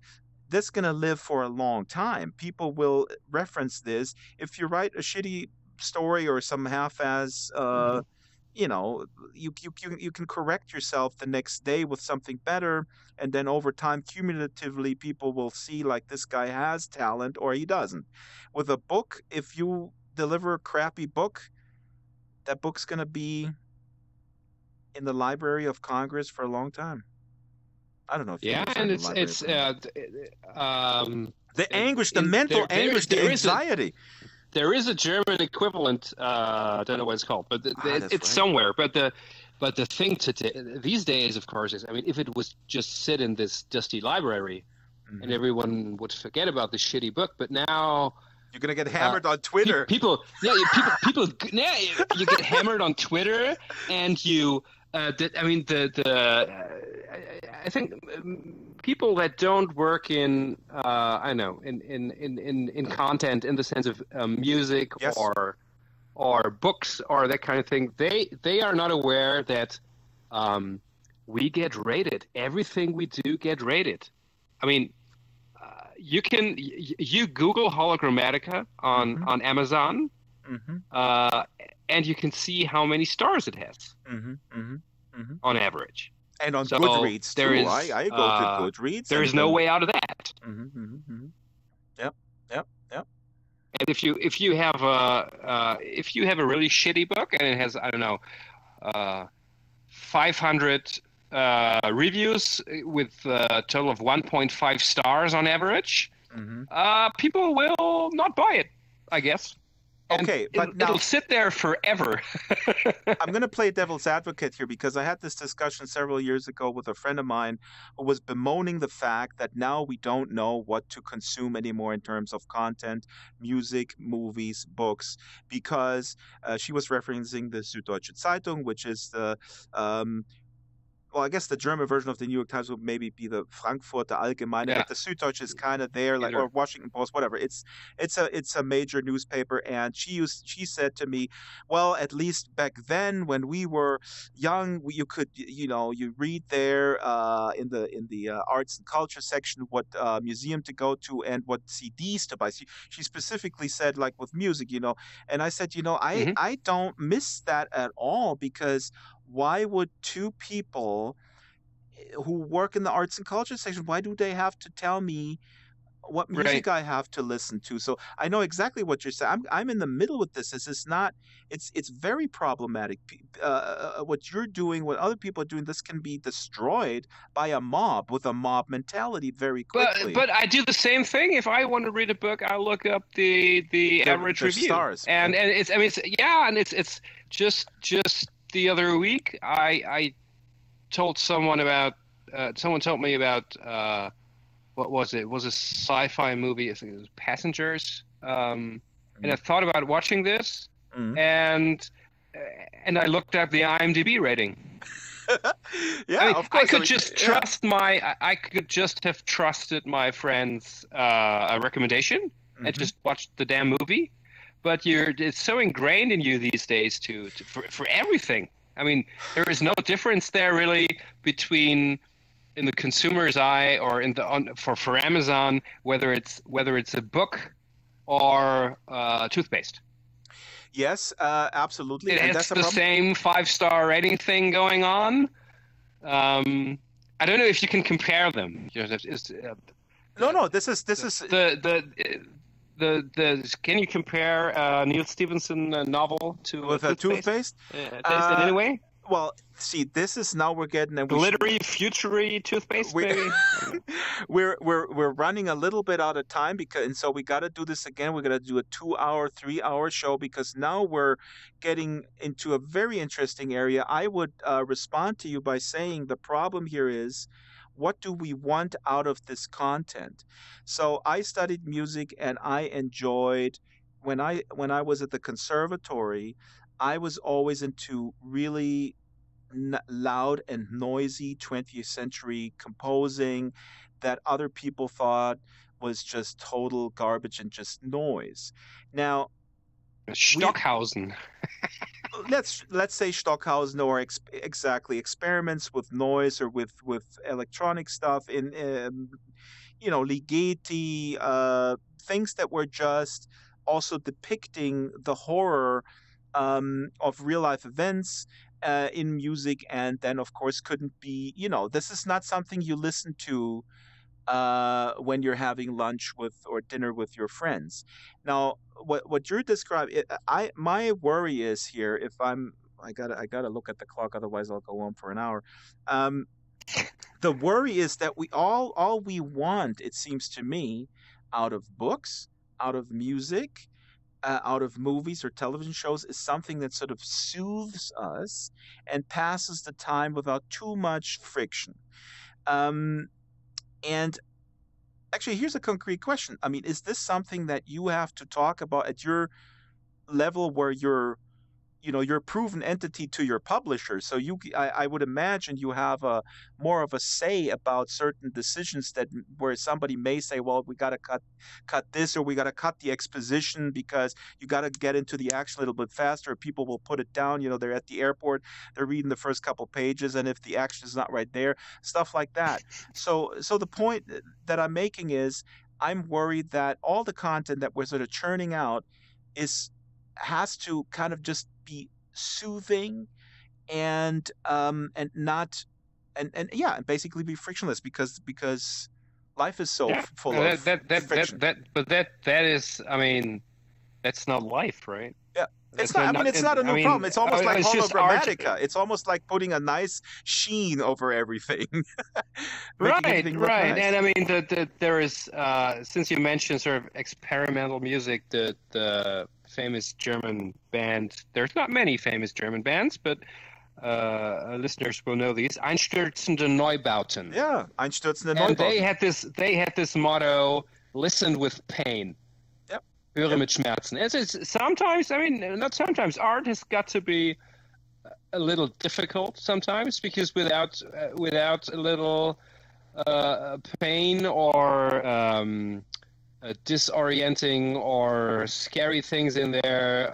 that's going to live for a long time. People will reference this. If you write a shitty story or some half-ass, you can correct yourself the next day with something better, and then over time, cumulatively, people will see like this guy has talent or he doesn't. With a book, if you deliver a crappy book, that book's going to be in the Library of Congress for a long time. I don't know if you Yeah, understand and the Library it's of Congress. The anguish, the in- mental there anguish, there the is a anxiety. there is a German equivalent. I don't know what it's called, but That's it's right. somewhere. But the thing these days, of course, is I mean, if it was just sit in this dusty library, and Mhm. everyone would forget about the shitty book, but now You're going to get hammered on Twitter. people, people, yeah, you get hammered on Twitter, and you. I think people that don't work in, I don't know, in content in the sense of music Yes. or books or that kind of thing, they are not aware that we get rated. Everything we do get rated. I mean, you Google Hologrammatica on Amazon, and you can see how many stars it has on average. And on So Goodreads, too. there is, I go to Goodreads. There is and no then- way out of that. Yep. And if you have a really shitty book and it has, I don't know, 500 reviews with a total of 1.5 stars on average, people will not buy it, I guess. And Okay, but now it'll sit there forever. I'm going to play devil's advocate here because I had this discussion several years ago with a friend of mine who was bemoaning the fact that now we don't know what to consume anymore in terms of content, music, movies, books, because she was referencing the Süddeutsche Zeitung, which is the well, I guess the German version of the New York Times would maybe be the Frankfurter Allgemeine, Yeah. but the Süddeutsche is kind of there, like, Either. or Washington Post, whatever. It's a major newspaper, and she said to me, well, at least back then when we were young, you could you read there in the arts and culture section what museum to go to and what CDs to buy. She specifically said like with music, and I said, I don't miss that at all because. Why would two people who work in the arts and culture section, why do they have to tell me what Right. music I have to listen to. So I know exactly what you're saying. I'm in the middle with this. This is not. It's very problematic. What you're doing, what other people are doing, this can be destroyed by a mob with a mob mentality very quickly. But I do the same thing. If I want to read a book, I look up the average The review, stars. and it's, I mean, it's, yeah, and it's just the other week I told someone about someone told me about what was it? It was a sci-fi movie. I think it was Passengers. And I thought about watching this, Mhm. and I looked up the IMDb rating. Yeah, I mean, of course. I could mean, just yeah. trust I could just have trusted my friend's recommendation and Mhm. just watched the damn movie. But it's so ingrained in you these days for everything. I mean, there is no difference there really between in the consumer's eye or for Amazon whether it's a book or toothpaste. Yes, absolutely. It And has that's a the problem. same 5-star rating thing going on. I don't know if you can compare them. You know, No, this is can you compare Neil Stephenson novel to with a toothpaste. Taste in any way? Well, see, this is now we're getting and we should- Glittery, futury toothpaste, we- maybe? we're running a little bit out of time and so we got to do this again. We're going to do a 2-hour, 3-hour show because now we're getting into a very interesting area. I would respond to you by saying the problem here is, what do we want out of this content? So I studied music and I enjoyed when I was at the conservatory. I was always into really loud and noisy 20th century composing that other people thought was just total garbage and just noise. Now, Stockhausen. let's say Stockhausen or exactly experiments with noise or with electronic stuff in Ligeti, things that were just also depicting the horror of real life events in music, and then of course couldn't be, this is not something you listen to when you're having lunch with or dinner with your friends. Now, what you're describing, my worry is here. If I gotta look at the clock, otherwise I'll go on for an hour. The worry is that all we want, it seems to me, out of books, out of music, out of movies or television shows is something that sort of soothes us and passes the time without too much friction. And actually, here's a concrete question. I mean, is this something that you have to talk about at your level where you're a proven entity to your publisher? So I would imagine you have more of a say about certain decisions where somebody may say, well, we got to cut this, or we got to cut the exposition because you got to get into the action a little bit faster. People will put it down. They're at the airport, they're reading the first couple pages, and if the action is not right there, stuff like that. So the point that I'm making is, I'm worried that all the content that we're sort of churning out has to kind of just be soothing and not and basically be frictionless because life is so full of friction. But that is, I mean, that's not life, right? Yeah. It's not. I mean, it's not a new problem. It's almost like it's just art. Hologrammatica. It's almost like putting a nice sheen over everything. Right. Nice. And I mean, there is, since you mentioned sort of experimental music, the famous German band. There's not many famous German bands, but listeners will know these. Einstürzende Neubauten. Yeah, Einstürzende And Neubauten. they had this motto: listen with pain. Yep. Höre mit Schmerzen. It's sometimes, I mean, not sometimes. Art has got to be a little difficult sometimes, because without a little pain or disorienting or scary things in there,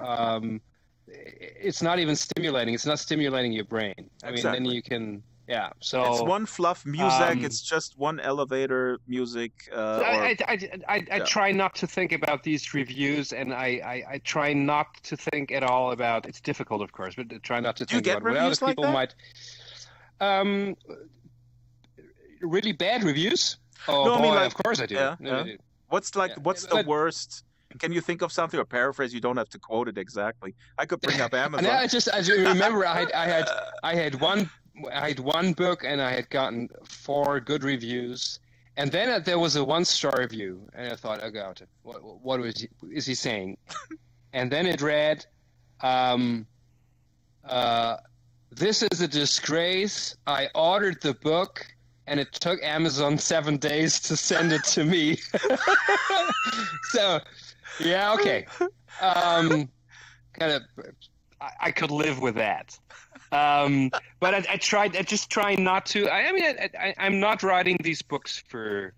it's not even stimulating. It's not stimulating your brain. I mean, then you can, yeah. So it's one fluff music. It's just one elevator music. I try not to think about these reviews, and I try not to think at all about. It's difficult, of course, but try not to think about what other people might. Really bad reviews. Oh, no, boy, I mean, of course I do. Yeah, No, yeah. What's the but worst? Can you think of something or paraphrase? You don't have to quote it exactly. I could bring up and Amazon. I just remember I had one book and I had gotten 4 good reviews, and then there was a 1-star review, and I thought, oh God, what is he saying? And then it read, "This is a disgrace. I ordered the book, and it took Amazon 7 days to send it to me." So, yeah, okay. Kind of, I could live with that. But I just try not to. I'm not writing these books for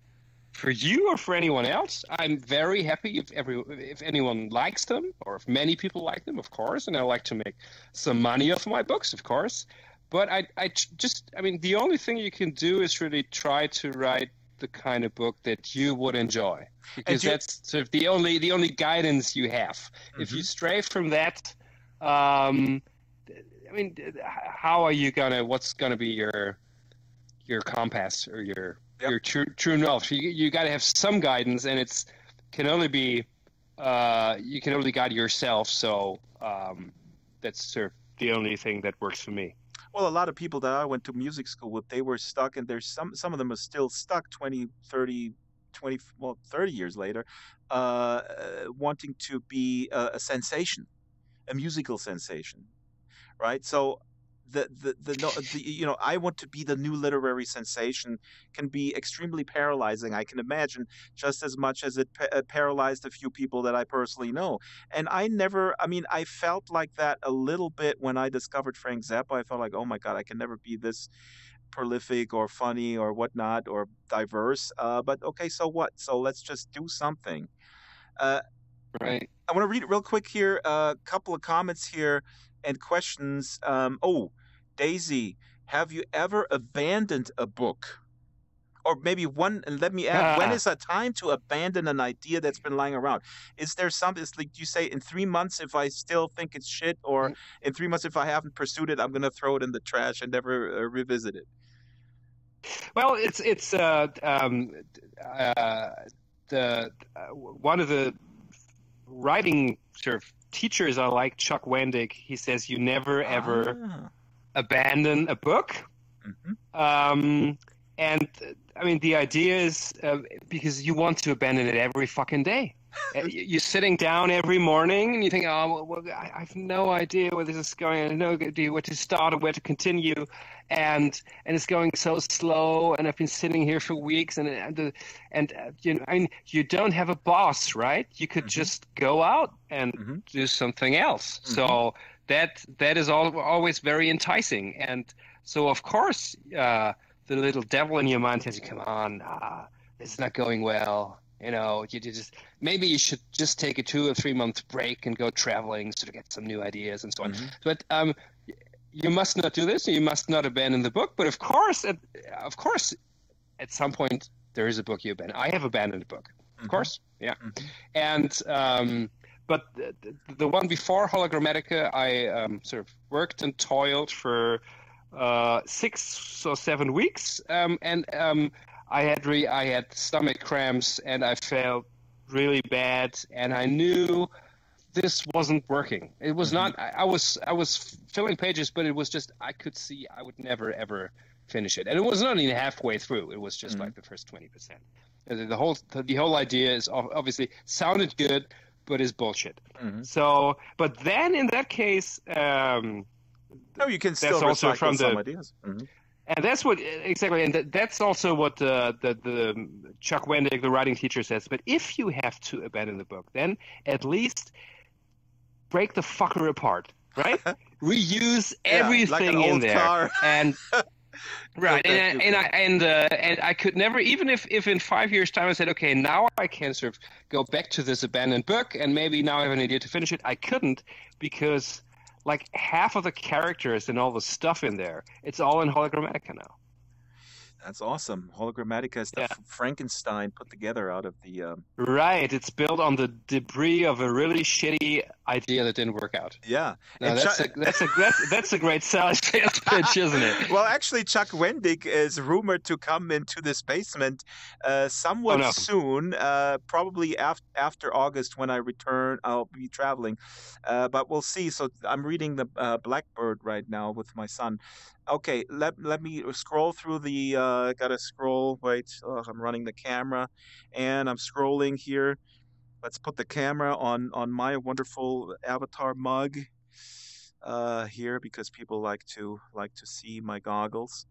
you or for anyone else. I'm very happy if anyone likes them, or if many people like them, of course, and I like to make some money off my books, of course. But the only thing you can do is really try to write the kind of book that you would enjoy, because that's sort of the only guidance you have. Mm-hmm. If you stray from that, how are you what's gonna be your compass or your true north? You got to have some guidance, and it can only be you can only guide yourself. So that's sort of the only thing that works for me. Well, a lot of people that I went to music school with, they were stuck, and there's some of them are still stuck 30 years later, wanting to be a sensation, a musical sensation, right? So I want to be the new literary sensation can be extremely paralyzing. I can imagine, just as much as it paralyzed a few people that I personally know. And I felt like that a little bit when I discovered Frank Zappa. I felt like, oh my God, I can never be this prolific or funny or whatnot or diverse. But okay, so what? So let's just do something. Right. I want to read it real quick here. A couple of comments here and questions. Daisy, have you ever abandoned a book? Or maybe one, and let me add, when is a time to abandon an idea that's been lying around? Is there something, it's like you say, in 3 months, if I still think it's shit, or in 3 months, if I haven't pursued it, I'm going to throw it in the trash and never revisit it? Well, it's one of the writing sort of teachers I like, Chuck Wendig, he says you never ever abandon a book. Mm-hmm. And the idea is because you want to abandon it every fucking day. You're sitting down every morning and you think, I have no idea where this is going. I have no idea where to start or where to continue, and it's going so slow. And I've been sitting here for weeks, and you don't have a boss, right? You could just go out and do something else. Mm-hmm. So that is always very enticing, and so of course the little devil in your mind says, "Come on, this is not going well." Maybe you should just take a 2 or 3 month break and go traveling to get some new ideas and so on. Mm-hmm. But you must not do this. You must not abandon the book. But of course, at some point there is a book you abandon. I have abandoned a book, of course. Yeah, and but the one before Hologrammatica, I sort of worked and toiled for 6 or 7 weeks, and I had stomach cramps, and I felt really bad, and I knew this wasn't working. It was not. I was filling pages, but it was just I could see I would never ever finish it, and it was not even halfway through. It was just like the first 20%. The whole idea is obviously sounded good, but is bullshit. Mm-hmm. So, but then in that case, you can still recycle some ideas. Mm-hmm. And that's what exactly, and that's also what the Chuck Wendig, the writing teacher, says. But if you have to abandon the book, then at least break the fucker apart, right? Reuse everything like an in old there, car. and right. And I could never, even if in 5 years' time I said, okay, now I can sort of go back to this abandoned book, and maybe now I have an idea to finish it. I couldn't, because like half of the characters and all the stuff in there, it's all in Hologrammatica now. That's awesome. Hologrammatica is the Frankenstein put together out of the... Right. It's built on the debris of a really shitty idea that didn't work out. Yeah. No, And that's a great sales pitch, isn't it? well, actually, Chuck Wendig is rumored to come into this basement somewhat soon, probably after August when I return. I'll be traveling, but we'll see. So I'm reading the Blackbird right now with my son. Okay, let me scroll through the. Gotta scroll. Wait, I'm running the camera, and I'm scrolling here. Let's put the camera on my wonderful avatar mug here because people like to see my goggles.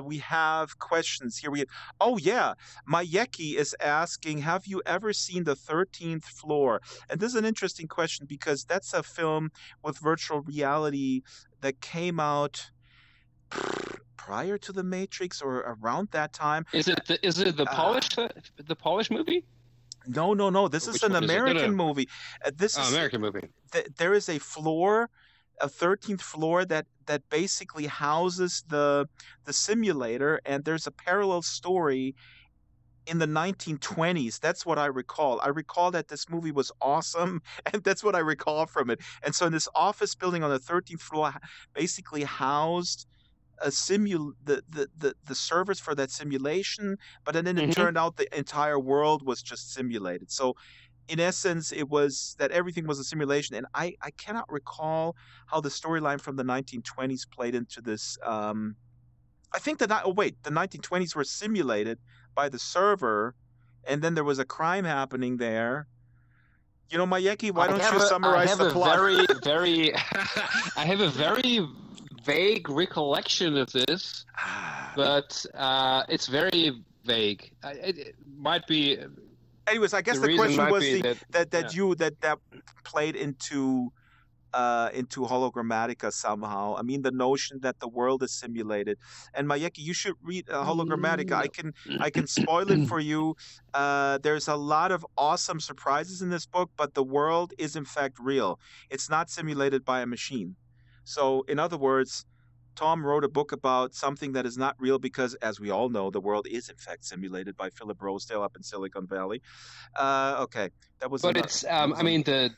We have questions here. Oh yeah, Mayeki is asking, have you ever seen The 13th Floor? And this is an interesting question because that's a film with virtual reality that came out prior to The Matrix or around that time. Is it the Polish movie? No. This is an American movie. This is American movie. There is a floor, a 13th floor that basically houses the simulator, and there's a parallel story in the 1920s. That's what I recall. I recall that this movie was awesome, and that's what I recall from it. And so in this office building on the 13th floor, basically housed the servers for that simulation, but then it turned out the entire world was just simulated. So in essence, it was that everything was a simulation, and I cannot recall how the storyline from the 1920s played into this. I think the 1920s were simulated by the server, and then there was a crime happening there. You know, Mayeki, why don't you summarize the plot? I have a very vague recollection of this, but it's very vague. It might be. Anyways, I guess the question was that played into Hologrammatica somehow. I mean, the notion that the world is simulated. And Mayeki, you should read Hologrammatica. I can spoil it for you. There's a lot of awesome surprises in this book, but the world is in fact real. It's not simulated by a machine. So, in other words, Tom wrote a book about something that is not real because, as we all know, the world is in fact simulated by Philip Rosedale up in Silicon Valley. Okay, that was. But it's. I mean, the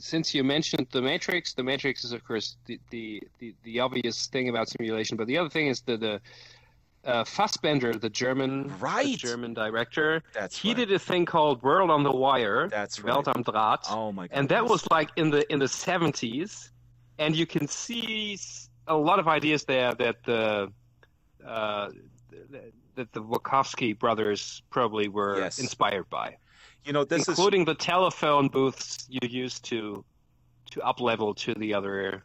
since you mentioned the Matrix is of course the obvious thing about simulation. But the other thing is the Fassbender, the German director. He did a thing called World on the Wire. That's right. Welt am Draht. Oh my god! And that was like in the 70s. And you can see a lot of ideas there that the Wachowski brothers probably were inspired by. You know, including the telephone booths you used to up level to the other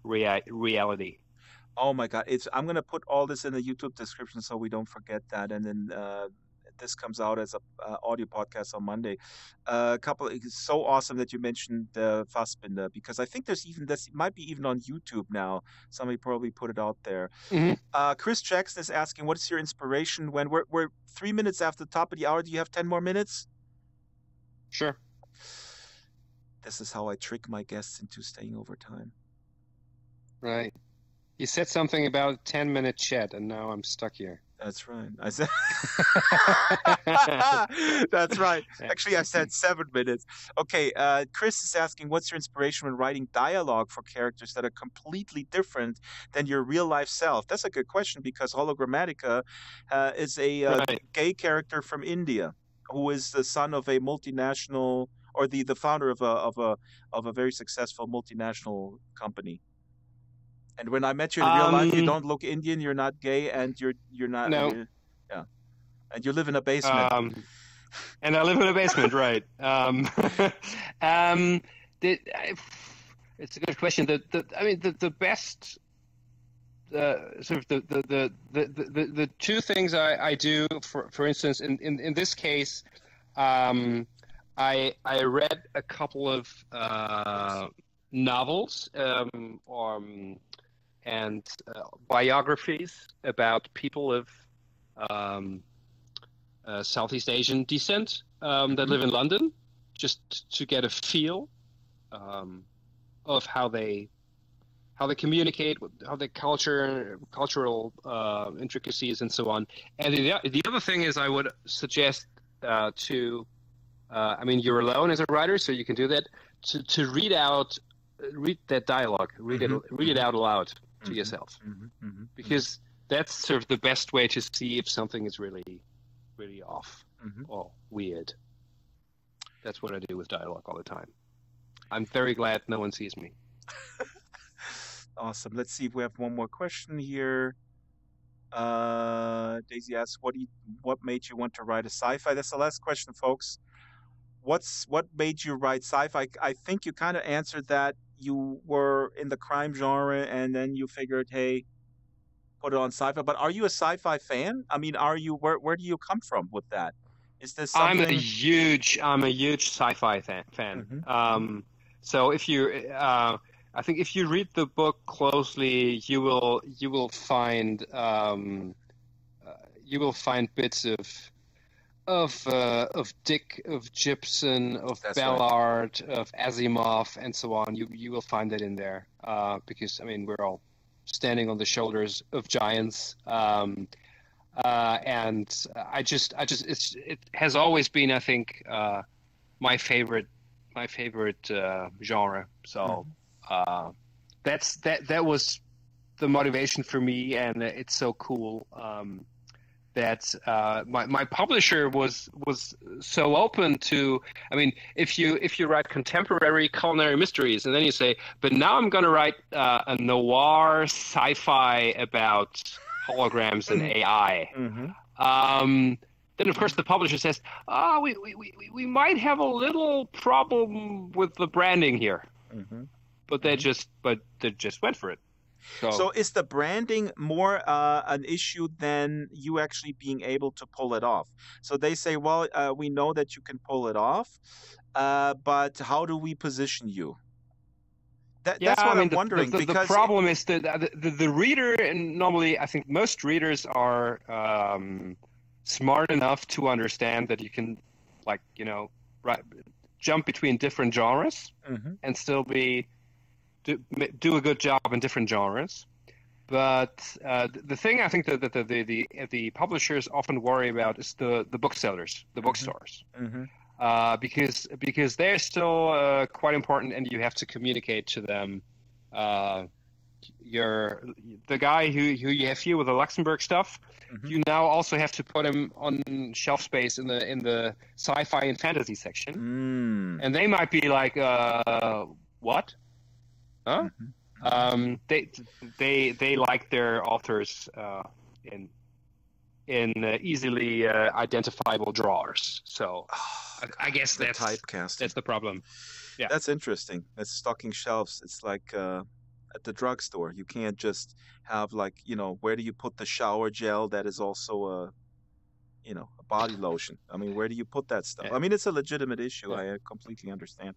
reality. Oh my god! I'm gonna put all this in the YouTube description so we don't forget that, and then. This comes out as a audio podcast on Monday. It's so awesome that you mentioned Fassbinder because I think this might be even on YouTube now. Somebody probably put it out there. Chris Jackson is asking, "What is your inspiration?" When we're 3 minutes after the top of the hour, do you have 10 more minutes? Sure. This is how I trick my guests into staying over time. Right. You said something about a 10-minute chat, and now I'm stuck here. That's right. I said. That's right. Actually, I said 7 minutes. Okay. Chris is asking, "What's your inspiration when writing dialogue for characters that are completely different than your real life self?" That's a good question because Hologrammatica is a gay character from India who is the son of a multinational or the founder of a very successful multinational company. And when I met you in real life, you don't look Indian, you're not gay, and you're not. No. And you live in a basement. And I live in a basement, right? It's a good question. The best. Sort of the two things I do, for instance, in this case, I read a couple of novels and biographies about people of Southeast Asian descent that live in London, just to get a feel of how they communicate, how the cultural intricacies and so on. And the other thing is, I would suggest to I mean, you're alone as a writer, so you can do that. To read that dialogue, read it out aloud to yourself, because that's sort of the best way to see if something is really, really off or weird. That's what I do with dialogue all the time. I'm very glad no one sees me. Awesome. Let's see if we have one more question here. Daisy asks, what made you want to write a sci-fi? That's the last question, folks. What made you write sci-fi? I think you kind of answered that. You were in the crime genre, and then you figured, hey, put it on sci-fi. But are you a sci-fi fan? I mean, where do you come from with that? Is this something? I'm a huge sci-fi fan. So if you, I think if you read the book closely, you will find bits of Dick, of Gibson, of That's Ballard, of Asimov, and so on. You will find that in there, because I mean we're all standing on the shoulders of giants, and it has always been, I think, my favorite genre. So that was the motivation for me, and it's so cool. That my publisher was so open to. I mean, if you write contemporary culinary mysteries, and then you say, but now I'm going to write a noir sci-fi about holograms and AI. Then of course the publisher says, we might have a little problem with the branding here, but they just went for it. So is the branding more an issue than you actually being able to pull it off? So they say, well, we know that you can pull it off, but how do we position you? That's what I'm wondering. The problem is that the reader, and normally I think most readers are smart enough to understand that you can, jump between different genres and still do a good job in different genres. But the thing I think that the publishers often worry about is the booksellers, the bookstores, because they're still quite important, and you have to communicate to them. The guy who you have here with the Luxembourg stuff, you now also have to put him on shelf space in the sci-fi and fantasy section, and they might be like, what? Huh? They like their authors in easily identifiable drawers. So I guess that's typecasting. That's the problem. Yeah, that's interesting. That's stocking shelves. It's like at the drugstore. You can't just have where do you put the shower gel that is also a body lotion? I mean, where do you put that stuff? I mean, it's a legitimate issue. I completely understand.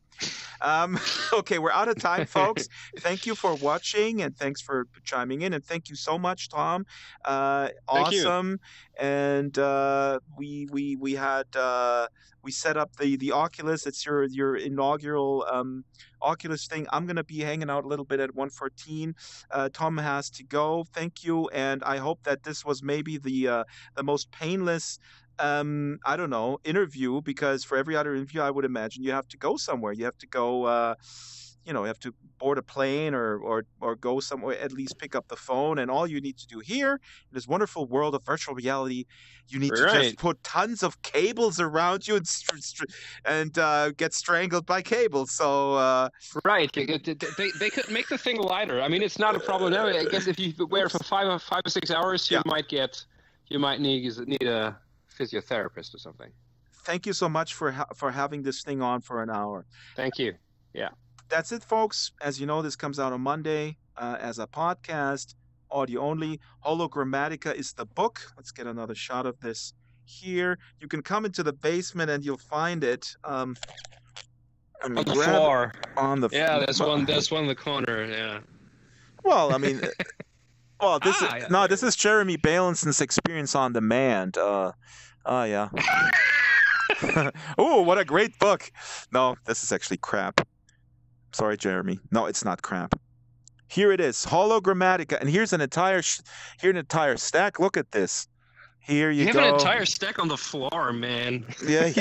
Okay, we're out of time, folks. Thank you for watching, and thanks for chiming in, and thank you so much, Tom. Awesome. And we set up the Oculus. It's your inaugural Oculus thing. I'm gonna be hanging out a little bit at 114. Tom has to go. Thank you, and I hope that this was maybe the most painless interview, because for every other interview, I would imagine you have to go somewhere. You have to go, you have to board a plane or go somewhere, at least pick up the phone. And all you need to do here in this wonderful world of virtual reality, you need to just put tons of cables around you and get strangled by cables. So they could make the thing lighter. I mean, it's not a problem now. I guess if you wear it for 5 or 6 hours, you might need a physiotherapist or something. Thank you so much for having this thing on for an hour. Thank you. Yeah. That's it, folks. As you know, this comes out on Monday as a podcast, audio only. Hologrammatica is the book. Let's get another shot of this here. You can come into the basement and you'll find it on the floor. On the floor. Yeah, there's one in the corner. Yeah. Well, I mean, this is Jeremy Bailenson Experience on Demand. Yeah. Oh, what a great book. No, this is actually crap. Sorry, Jeremy. No, it's not crap. Here it is, Hologrammatica, and here's an entire stack. Look at this. Here you go. You have an entire stack on the floor, man. Yeah.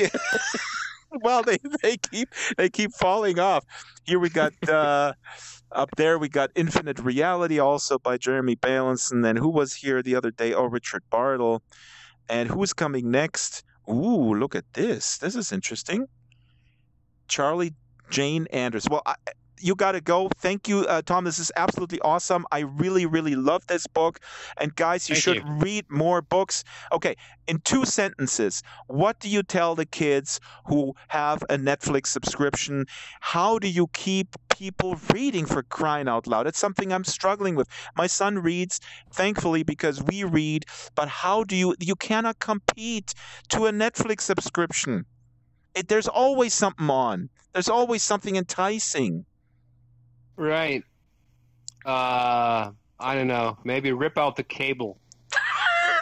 Well, they keep falling off. Here we got up there we got Infinite Reality, also by Jeremy Balance, and then who was here the other day? Oh, Richard Bartle. And who's coming next? Ooh, look at this. This is interesting. Charlie Jane Anders. Well, you got to go. Thank you, Tom. This is absolutely awesome. I really, really love this book. And guys, you should read more books. Okay, in 2 sentences, what do you tell the kids who have a Netflix subscription? How do you keep people reading, for crying out loud? It's something I'm struggling with. My son reads, thankfully, because we read. But how do you cannot compete to a Netflix subscription. There's always something on. There's always something enticing. Right. I don't know. Maybe rip out the cable.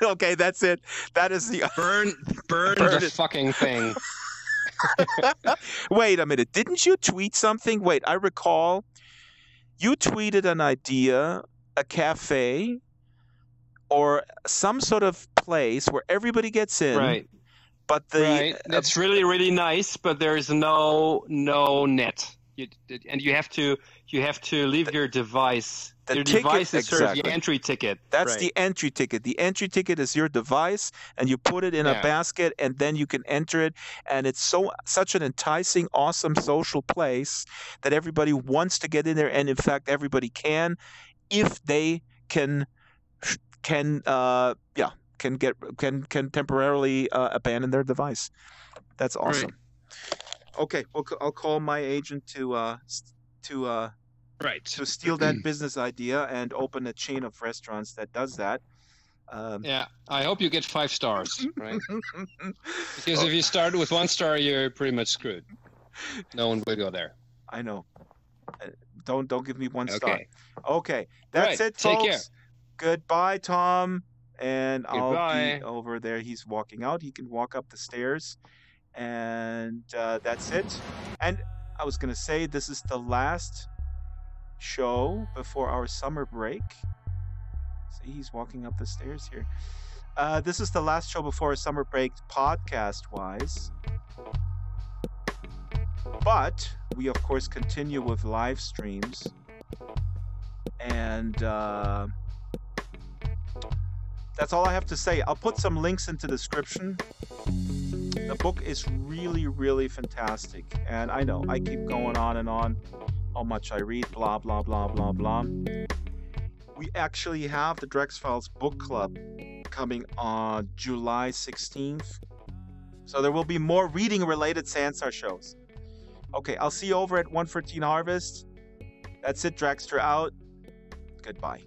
Okay, that's it. That is the burn the fucking thing. Wait a minute. Didn't you tweet something? Wait, I recall you tweeted an idea, a cafe, or some sort of place where everybody gets in. Right. But that's really, really nice, but there is no net. And you have to leave your device. Your device is sort of the entry ticket. That's the entry ticket. The entry ticket is your device, and you put it in a basket, and then you can enter it. And it's such an enticing, awesome social place that everybody wants to get in there, and in fact, everybody can, if they can temporarily abandon their device. That's awesome. Right. Okay, well, I'll call my agent to steal that business idea and open a chain of restaurants that does that. I hope you get 5 stars, right? Because if you start with 1 star, you're pretty much screwed. No one will go there. I know. Don't give me 1 star. Okay, that's it, folks. Take care. Goodbye, Tom. And Goodbye. I'll be over there. He's walking out. He can walk up the stairs. And that's it. And I was going to say, this is the last show before our summer break. See, he's walking up the stairs here. This is the last show before our summer break, podcast-wise. But we, of course, continue with live streams. And that's all I have to say. I'll put some links into the description. The book is really, really fantastic. And I know, I keep going on and on how much I read, blah, blah, blah, blah, blah. We actually have the Drax Files Book Club coming on July 16th. So there will be more reading-related Sansar shows. Okay, I'll see you over at 114 Harvest. That's it, Draxter out. Goodbye.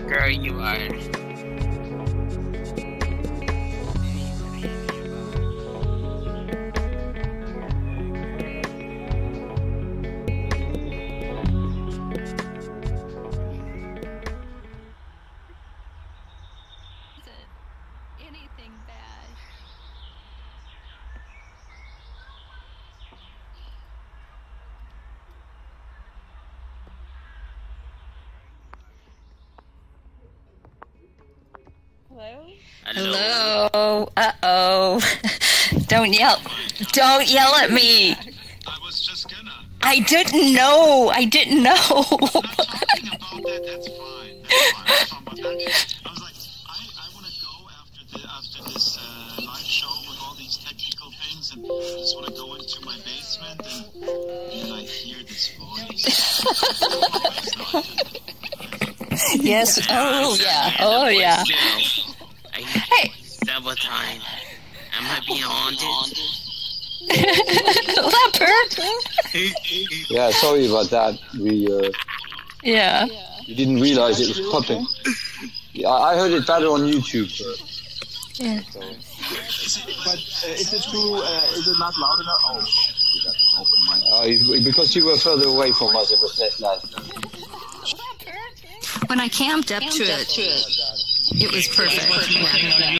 Girl, you are. Anything bad. Hello? Hello. Uh-oh. Don't yell. Don't yell at me. I was just gonna. I didn't know. I'm not talking about that. That's fine. That's fine. But I was like, I want to go after this live show with all these technical things, and I just want to go into my basement and I hear this voice. Yes. Oh yeah. Oh yeah. Hey. Double time. Am I being haunted? Leopard. Yeah, sorry about that. Yeah. We didn't realize it was popping. Yeah, I heard it better on YouTube. Yeah. But is it too? Is it not loud enough? Oh, we got an open mic. Because you were further away from us, it was less loud. When I camped up to it, it was perfect. Yeah.